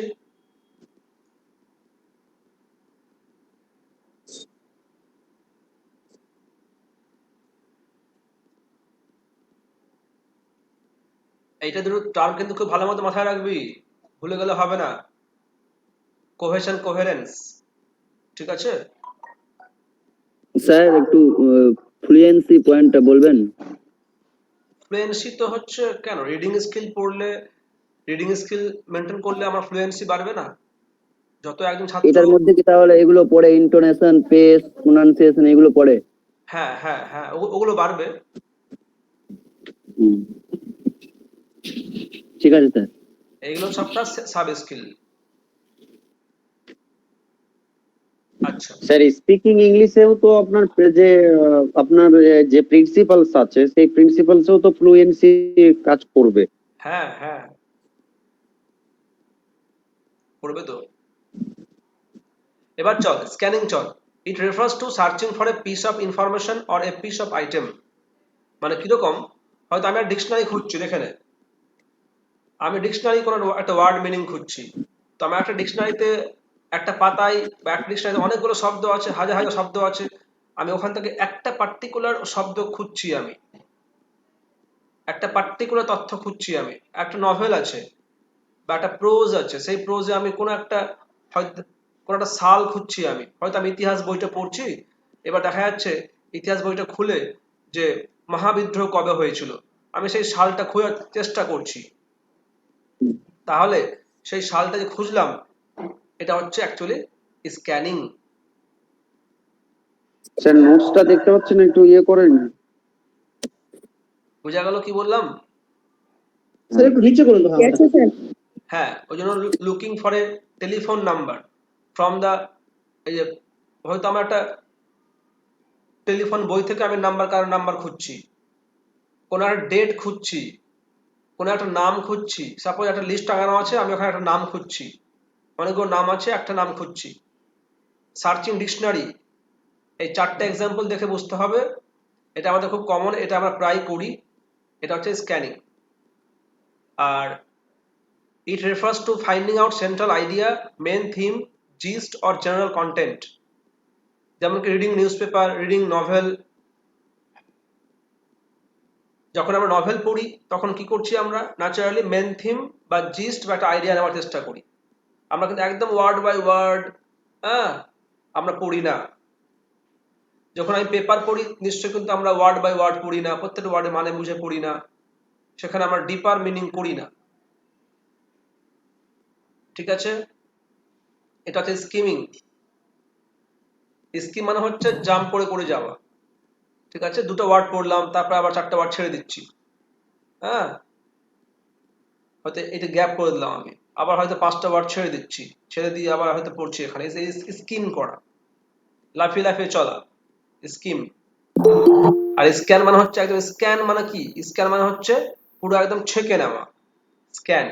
এইটা দুটো টার্ম কিন্তু খুব ভালো মতো মাথায় রাখবি, ভুলে গেলে হবে না। কোহেশন, কোহেরেন্স, ঠিক আছে? স্যার একটু ফ্লুয়েন্সি পয়েন্টটা বলবেন? ফ্লুয়েন্সি তো হচ্ছে কেন, রিডিং স্কিল পড়লে, রিডিং স্কিল মেনটেন করলে আমার ফ্লুয়েন্সি বাড়বে না? যত একজন ছাত্র, এটার মধ্যে কি তাহলে এগুলো পড়ে, ইন্টোনেশন, পেস, প্রোনাউন্সিয়েশন এগুলো পড়ে? হ্যাঁ হ্যাঁ হ্যাঁ, ওগুলো বাড়বে। হুম, ঠিক আছে স্যার। এইগুলো সবটা সাব স্কিল। আচ্ছা, স্যার স্পিকিং ইংলিশেও তো আপনার যে আপনার যে প্রিন্সিপালস আছে সেই প্রিন্সিপালসেও তো ফ্লুয়েন্সি কাজ করবে। হ্যাঁ হ্যাঁ, করবে তো। এবার চল স্ক্যানিং চল। ইট refers two searching for a piece of information or a piece of item. মানে কিরকম, হয়তো আমি একটা ডিকশনারি খুঁজছি, দেখে নে, আমি ডিকশনারি কোনো একটা ওয়ার্ড মিনিং খুঁজছি। তো আমার একটা ডিকশনারিতে, একটা পাতায় বা একটা ডিকশনারিতে অনেকগুলো শব্দ আছে, হাজার হাজার শব্দ আছে, আমি ওখান থেকে একটা পার্টিকুলার শব্দ খুঁজছি, আমি একটা পার্টিকুলার তথ্য খুঁজছি। আমি একটা নভেল আছে বা একটা প্রোজ আছে, সেই প্রোজে আমি কোনো একটা, হয়তো কোনো একটা সাল খুঁজছি। আমি হয়তো আমি ইতিহাস বইটা পড়ছি, এবার দেখা যাচ্ছে ইতিহাস বইটা খুলে যে মহাবিদ্রোহ কবে হয়েছিল, আমি সেই সালটা খোঁজার চেষ্টা করছি। তাহলে সেই সালটা যে খুঁজলাম, এটা হচ্ছে অ্যাকচুয়ালি স্ক্যানিং। স্যার নোটসটা দেখতে পাচ্ছেন, একটু ইয়ে করেন। বোঝা গেল কি বললাম? স্যার একটু নিচে করুন তো। গেছে স্যার। হ্যাঁ, ওই জন্য looking for a telephone number from the, এই যে হয়তো আমার একটা টেলিফোন বই থেকে আমি কারোর নাম্বার খুঁজছি, কোনো একটা ডেট খুঁজছি, কোনো একটা নাম খুঁজছি। সাপোজ একটা লিস্ট টাঙানো আছে, আমি ওখানে একটা নাম খুঁজছি, অনেকগুলো নাম আছে, একটা নাম খুঁজছি। সার্চিং ডিকশনারি, এই চারটে এক্সাম্পল দেখে বুঝতে হবে, এটা আমাদের খুব কমন, এটা আমরা প্রায় করি, এটা হচ্ছে স্ক্যানিং। আর it refers to finding out central idea, main theme, gist or general content. যেমন কি reading news paper, reading novel. যখন আমরা নভেল পড়ি তখন কি করছি, আমরা ন্যাচারালি মেন থিম বা জিস্ট বা একটা আইডিয়া নেওয়ার চেষ্টা করি। আমরা কিন্তু একদম ওয়ার্ড বাই ওয়ার্ড আমরা পড়ি না। যখন আমি পেপার পড়ি নিশ্চয়ই কিন্তু আমরা ওয়ার্ড বাই ওয়ার্ড পড়ি না, প্রত্যেকটা ওয়ার্ডের মানে বুঝে পড়ি না, সেখানে আমরা ডিপার মিনিং করি না। ঠিক আছে, এটা হচ্ছে স্কিমিং। স্কিম মানে হচ্ছে জাম্প করে করে যাওয়া। ঠিক আছে, দুটো ওয়ার্ড পড়লাম, তারপর আবার চারটা ওয়ার্ড ছেড়ে দিচ্ছি। হ্যাঁ, হয়তো এটা গ্যাপ করে দিলাম আমি, আবার হয়তো পাঁচটা ওয়ার্ড ছেড়ে দিচ্ছি, ছেড়ে দিয়ে আবার হয়তো পড়ছি। এখানে স্কিম করা, লাফিয়ে লাফিয়ে চলা, স্কিম। আর স্ক্যান মানে হচ্ছে একদম, স্ক্যান মানে কি, স্ক্যান মানে হচ্ছে পুরো একদম ছেকে নেওয়া, স্ক্যান।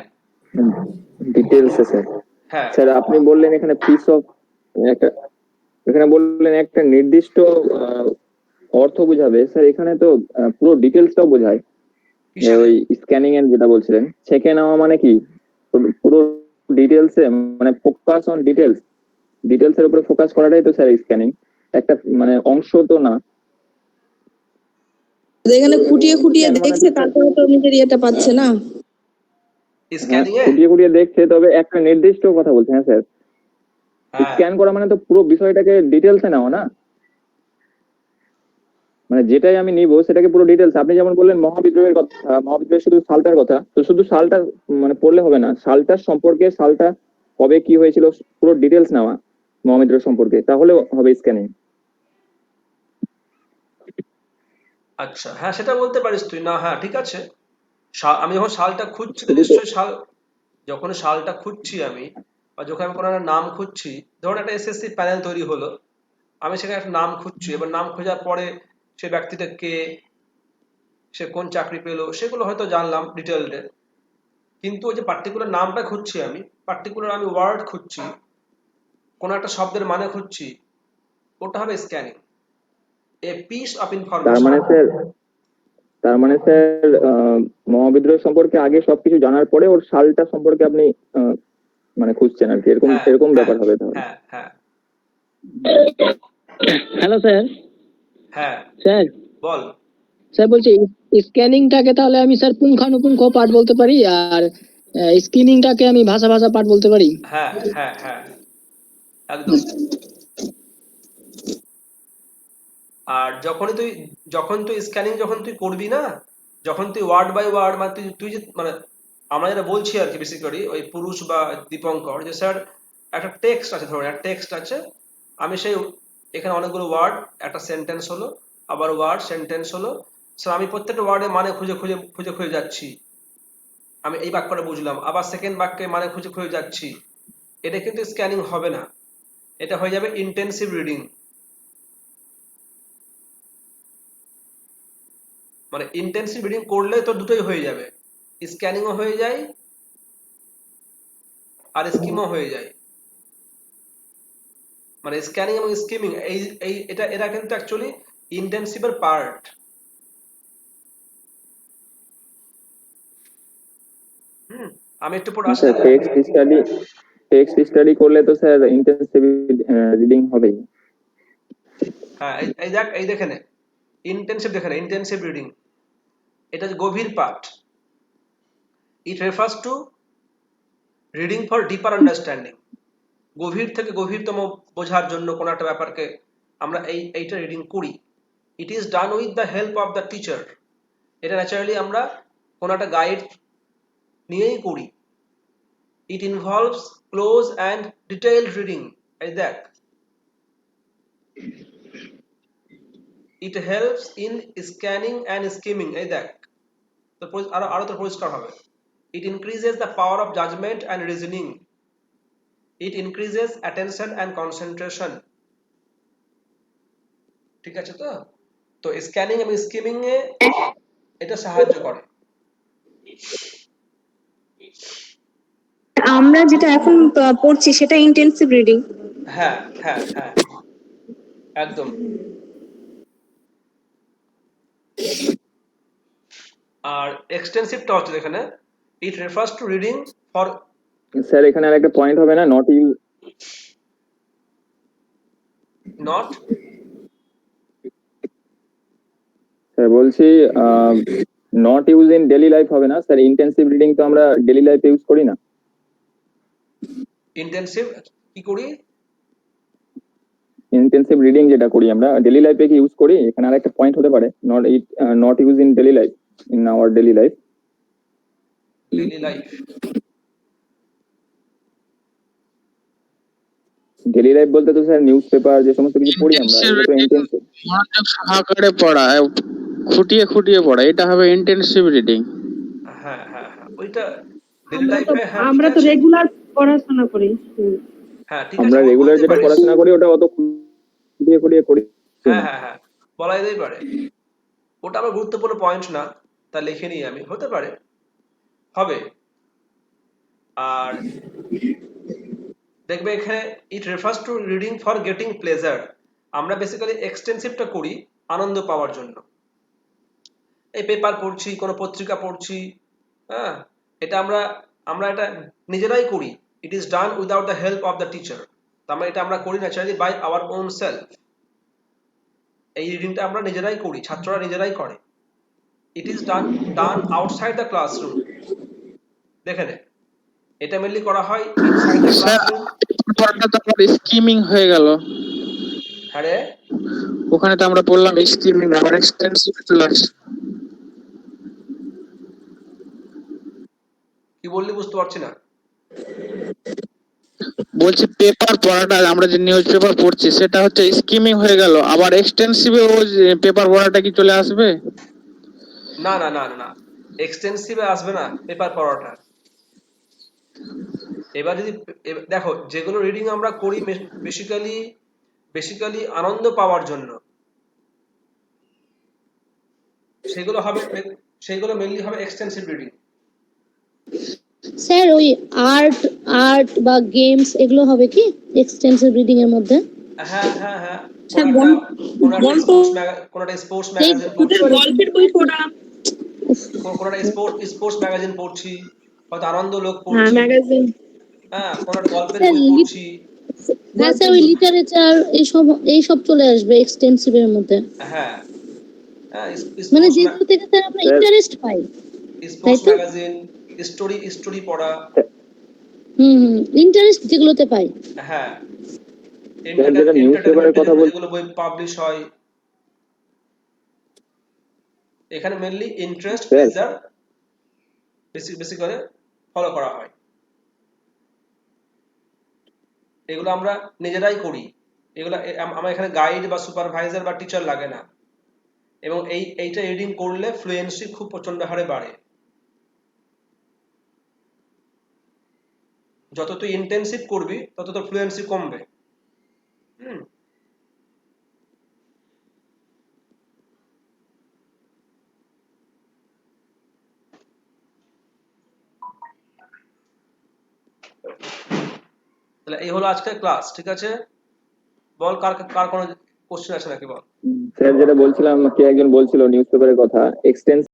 Details sir. হ্যাঁ স্যার আপনি বললেন এখানে পিস অফ, একটা এখানে বললেন একটা নির্দিষ্ট অর্থ বোঝাবে। স্যার এখানে তো পুরো ডিটেলসটাও বোঝায়। কিসের? ওই স্ক্যানিং এর যেটা বলছিলেন, ছেকে নেওয়া মানে কি, পুরো ডিটেলসে, মানে ফোকাস অন ডিটেলস, ডিটেলস এর উপরে ফোকাস করাটাই তো স্যার স্ক্যানিং, একটা মানে অংশ তো না। এখানে খুঁটিয়ে খুঁটিয়ে Scan মানে দেখছে, তো- তারপরে তো নিজের ইয়েটা পাচ্ছে না। স্ক্যানিং এ খুঁটিয়ে খুঁটিয়ে দেখছে, তবে একটা নির্দিষ্ট কথা বলছে। হ্যাঁ স্যার, হ্যাঁ, স্ক্যান করা মানে তো পুরো বিষয়টাকে ডিটেলসে নেওয়া না, মানে যেটাই আমি নিব সেটাকে পুরো ডিটেলস। আপনি যেমন বললেন মহাবিদ্রোহের কথা, মহাবিদ্রোহের শুধু সালটার কথা, তো শুধু সালটা মানে পড়লে হবে না, সালটার সম্পর্কে, সালটা কবে কি হয়েছিল পুরো ডিটেলস নেওয়া মহাবিদ্রোহ সম্পর্কে, তাহলে হবে স্ক্যানিং। আচ্ছা, হ্যাঁ সেটা বলতে পারিস তুই না, হ্যাঁ ঠিক আছে। আমি যখন শালটা খুঁজছি তো শুধু তো নিশ্চয়ই শাল, যখন শালটা খুঁজছি আমি, বা যখন আমি কোনো একটা নাম খুঁজছি, ধরুন একটা এসএসসি প্যানেল তৈরি হলো, আমি সেখানে একটা নাম খুঁজছি, এবার নাম খোঁজার পরে সে ব্যক্তিটা কে, সে কোন চাকরি পেলো, সেগুলো হয়তো জানলাম ডিটেলডে। কিন্তু ওই যে পার্টিকুলার নামটা খুঁজছি আমি, পার্টিকুলার আমি ওয়ার্ড খুঁজছি, কোনো একটা শব্দের মানে খুঁজছি, ওটা হবে স্ক্যানিং। এ পিস অফ তার ইনফরমেশন। মানে স্যার তার মানে স্যার মহাবিদ্রোহ সম্পর্কে আগে সবকিছু জানার পরে ওর সালটা সম্পর্কে আপনি মানে খুঁজছেন আর কি, এরকম হ্যাঁ এরকম হ্যাঁ ব্যাপার হবে তাহলে। হ্যাঁ হ্যাঁ হ্যালো স্যার। হ্যাঁ স্যার বল। স্যার বলছি স্ক্যানিংটাকে তাহলে আমি স্যার পুঙ্খানুপুঙ্খ পাঠ বলতে পারি, আর স্ক্রিনিংটাকে আমি ভাষা ভাষা পাঠ বলতে পারি। হ্যাঁ হ্যাঁ হ্যাঁ একদম। আর যখন তুই স্ক্যানিং যখন তুই করবি না, যখন তুই ওয়ার্ড বাই ওয়ার্ড, মানে তুই যে মানে আমরা যেটা বলছি আর কি বেসিক্যালি ওই পুরুষ বা দীপঙ্কর, যে স্যার একটা টেক্সট আছে, ধরুন একটা টেক্সট আছে, আমি সেই এখানে অনেকগুলো ওয়ার্ড, একটা সেন্টেন্স হলো, আবার ওয়ার্ড সেন্টেন্স হলো, স্যার আমি প্রত্যেকটা ওয়ার্ডের মানে খুঁজে খুঁজে খুঁজে খুঁজে যাচ্ছি, আমি এই বাক্যটা বুঝলাম, আবার সেকেন্ড বাক্যে মানে খুঁজে খুঁজে যাচ্ছি, এটা কিন্তু স্ক্যানিং হবে না, এটা হয়ে যাবে ইন্টেন্সিভ রিডিং। মানে ইন্টেন্সিভ রিডিং করলে তো দুটোই হয়ে যাবে, স্ক্যানিংও হয়ে যায় আর স্কিমও হয়ে যায়। মানে স্ক্যানিং এবং স্কিমিং এই এই এটা এরা কিন্তু অ্যাকচুয়ালি ইন্টেন্সিভের পার্ট। আমি একটু পর আসছি। স্যার টেক্সট স্টাডি করলে তো স্যার ইন্টেন্সিভ রিডিং হবেই। হ্যাঁ এই দেখ, এই দেখে নে, ইন্টেন্সিভ দেখে নে, ইন্টেন্সিভ রিডিং, এটা গভীর পাঠ। It refers to reading for deeper understanding, গভীর থেকে গভীরতম বোঝার জন্য কোনো একটা ব্যাপারকে আমরা এইটা রিডিং করি। It is done with the help of the teacher, এটা ন্যাচারালি আমরা কোনো একটা গাইড নিয়েই করি। It involves close and detailed reading, এই দেখ, it helps in scanning and skimming, এই দেখ, তো আরো তো পরিষ্কার হবে। It increases the power of judgement and reasoning, it increases attention and concentration. ঠিক আছে তো? তো স্ক্যানিং এবং স্কিমিং এ এটা সাহায্য করে। আমরা যেটা এখন পড়ছি সেটা ইন্টেন্সিভ রিডিং। হ্যাঁ হ্যাঁ হ্যাঁ একদম। আর এক্সটেন্সিভটা হচ্ছে এখানে, ইট refers to reading for. Sir এখানে আর একটা পয়েন্ট হবে না, নট ইউজ, নট, স্যার বলছি not use in daily life হবে না স্যার, ইন্টেন্সিভ রিডিং তো আমরা ডেইলি লাইফে ইউজ করি না। ইন্টেন্সিভ কি করি? ইন্টেন্সিভ রিডিং যেটা করি আমরা ডেইলি লাইফে কি ইউজ করি? এখানে আর একটা পয়েন্ট হতে পারে, not use in daily life, in our daily life. Daily life, daily life বলতে তো স্যার নিউজ পেপার যে সমস্ত কিছু পড়ি আমরা, এগুলো তো ইন্টেন্সিভ। মনোযোগ সহকারে পড়া, খুঁটিয়ে খুঁটিয়ে পড়া, এটা হবে ইন্টেন্সিভ রিডিং। হ্যাঁ হ্যাঁ হ্যাঁ ওইটা ডেইলি লাইফে। হ্যাঁ আমরা তো রেগুলার পড়াশোনা করি। হ্যাঁ ঠিক আছে, আমরা রেগুলার যেটা পড়াশোনা করি ওটা অত খুঁটিয়ে খুঁটিয়ে করি। হ্যাঁ হ্যাঁ হ্যাঁ বলা যেতেই পারে, ওটা আমার গুরুত্বপূর্ণ পয়েন্ট না, তা লিখে নিই আমি, হতে পারে, হবে। আর দেখবে এখানে ইট refers to reading for getting pleasure, আমরা বেসিক্যালি এক্সটেন্সিভটা করি আনন্দ পাওয়ার জন্য। এই পেপার পড়ছি, কোনো পত্রিকা পড়ছি, হ্যাঁ, এটা আমরা এটা নিজেরাই করি। It is done without the help of the teacher, তার এটা আমরা করি naturally by our own self. এই রিডিংটা আমরা নিজেরাই করি, ছাত্ররা নিজেরাই করে। It is done outside the classroom, দেখে নে, এটা মেনলি করা হয় ইনসাইড দ্য ক্লাসরুম। স্কিমিং হয়ে গেল। হ্যাঁ রে, ওখানে তো আমরা পড়লাম স্কিমিং আর এক্সটেন্সিভ ক্লাস। কি বললি বুঝতে পারছি না। বলছি পেপার পড়াটা, আমরা যে নিউজ পেপার পড়ছি সেটা হচ্ছে স্কিমিং হয়ে গেল, আবার এক্সটেন্সিভে ও পেপার পড়াটা কি চলে আসবে? না না না না, এক্সটেন্সিভে আসবে না পেপার পড়াটা। এবার যদি দেখো যেগুলো রিডিং আমরা করি বেসিক্যালি আনন্দ পাওয়ার জন্য, সেগুলো মেনলি হবে এক্সটেন্সিভ রিডিং। স্যার ওই আর্ট বা গেমস এগুলো হবে কি এক্সটেন্সিভ রিডিং এর মধ্যে? হ্যাঁ হ্যাঁ হ্যাঁ, স্যার কোন একটা স্পোর্টস ম্যাগাজিন পড়ছি, গল্পের বই পড়া, কোন একটা স্পোর্টস ম্যাগাজিন পড়ছি, হয়তো আনন্দলোক হ্যাঁ পড়ছি, ম্যাগাজিন, হ্যাঁ কোন একটা গল্পের স্যার, বই পড়ছি। হ্যাঁ স্যার ওই লিটারেচার এইসব চলে আসবে এক্সটেন্সিভ এর মধ্যে। হ্যাঁ হ্যাঁ, মানে যেগুলো থেকে স্যার আমরা ইন্টারেস্ট পাই, স্পোর্টস তাই তো? ম্যাগাজিন, স্টোরি পড়া, ইন্টারেস্ট যেগুলোতে পাই। হ্যাঁ যেটা নিউজ পেপারের কথা বল, যেগুলো বই পাবলিশ হয়, এখানে মেনলি ইন্টারেস্ট প্লেজার বেশি করে ফলো করা হয়। এগুলো আমরা নিজেরাই করি, এগুলো আমার এখানে গাইড বা সুপারভাইজার বা টিচার লাগে না। এবং এইটা রিডিং করলে ফ্লুয়েন্সি খুব প্রচন্ড হারে বাড়ে। যত তুই ইন্টেনসিভ করবি তত তোর ফ্লুয়েন্সি কমবে। তাহলে এই হলো আজকের ক্লাস, ঠিক আছে? বল কার কোনো কোশ্চেন আছে নাকি বল। স্যার যেটা বলছিলাম, কে একজন বলছিল নিউজ পেপারের কথা, এক্সটেন্স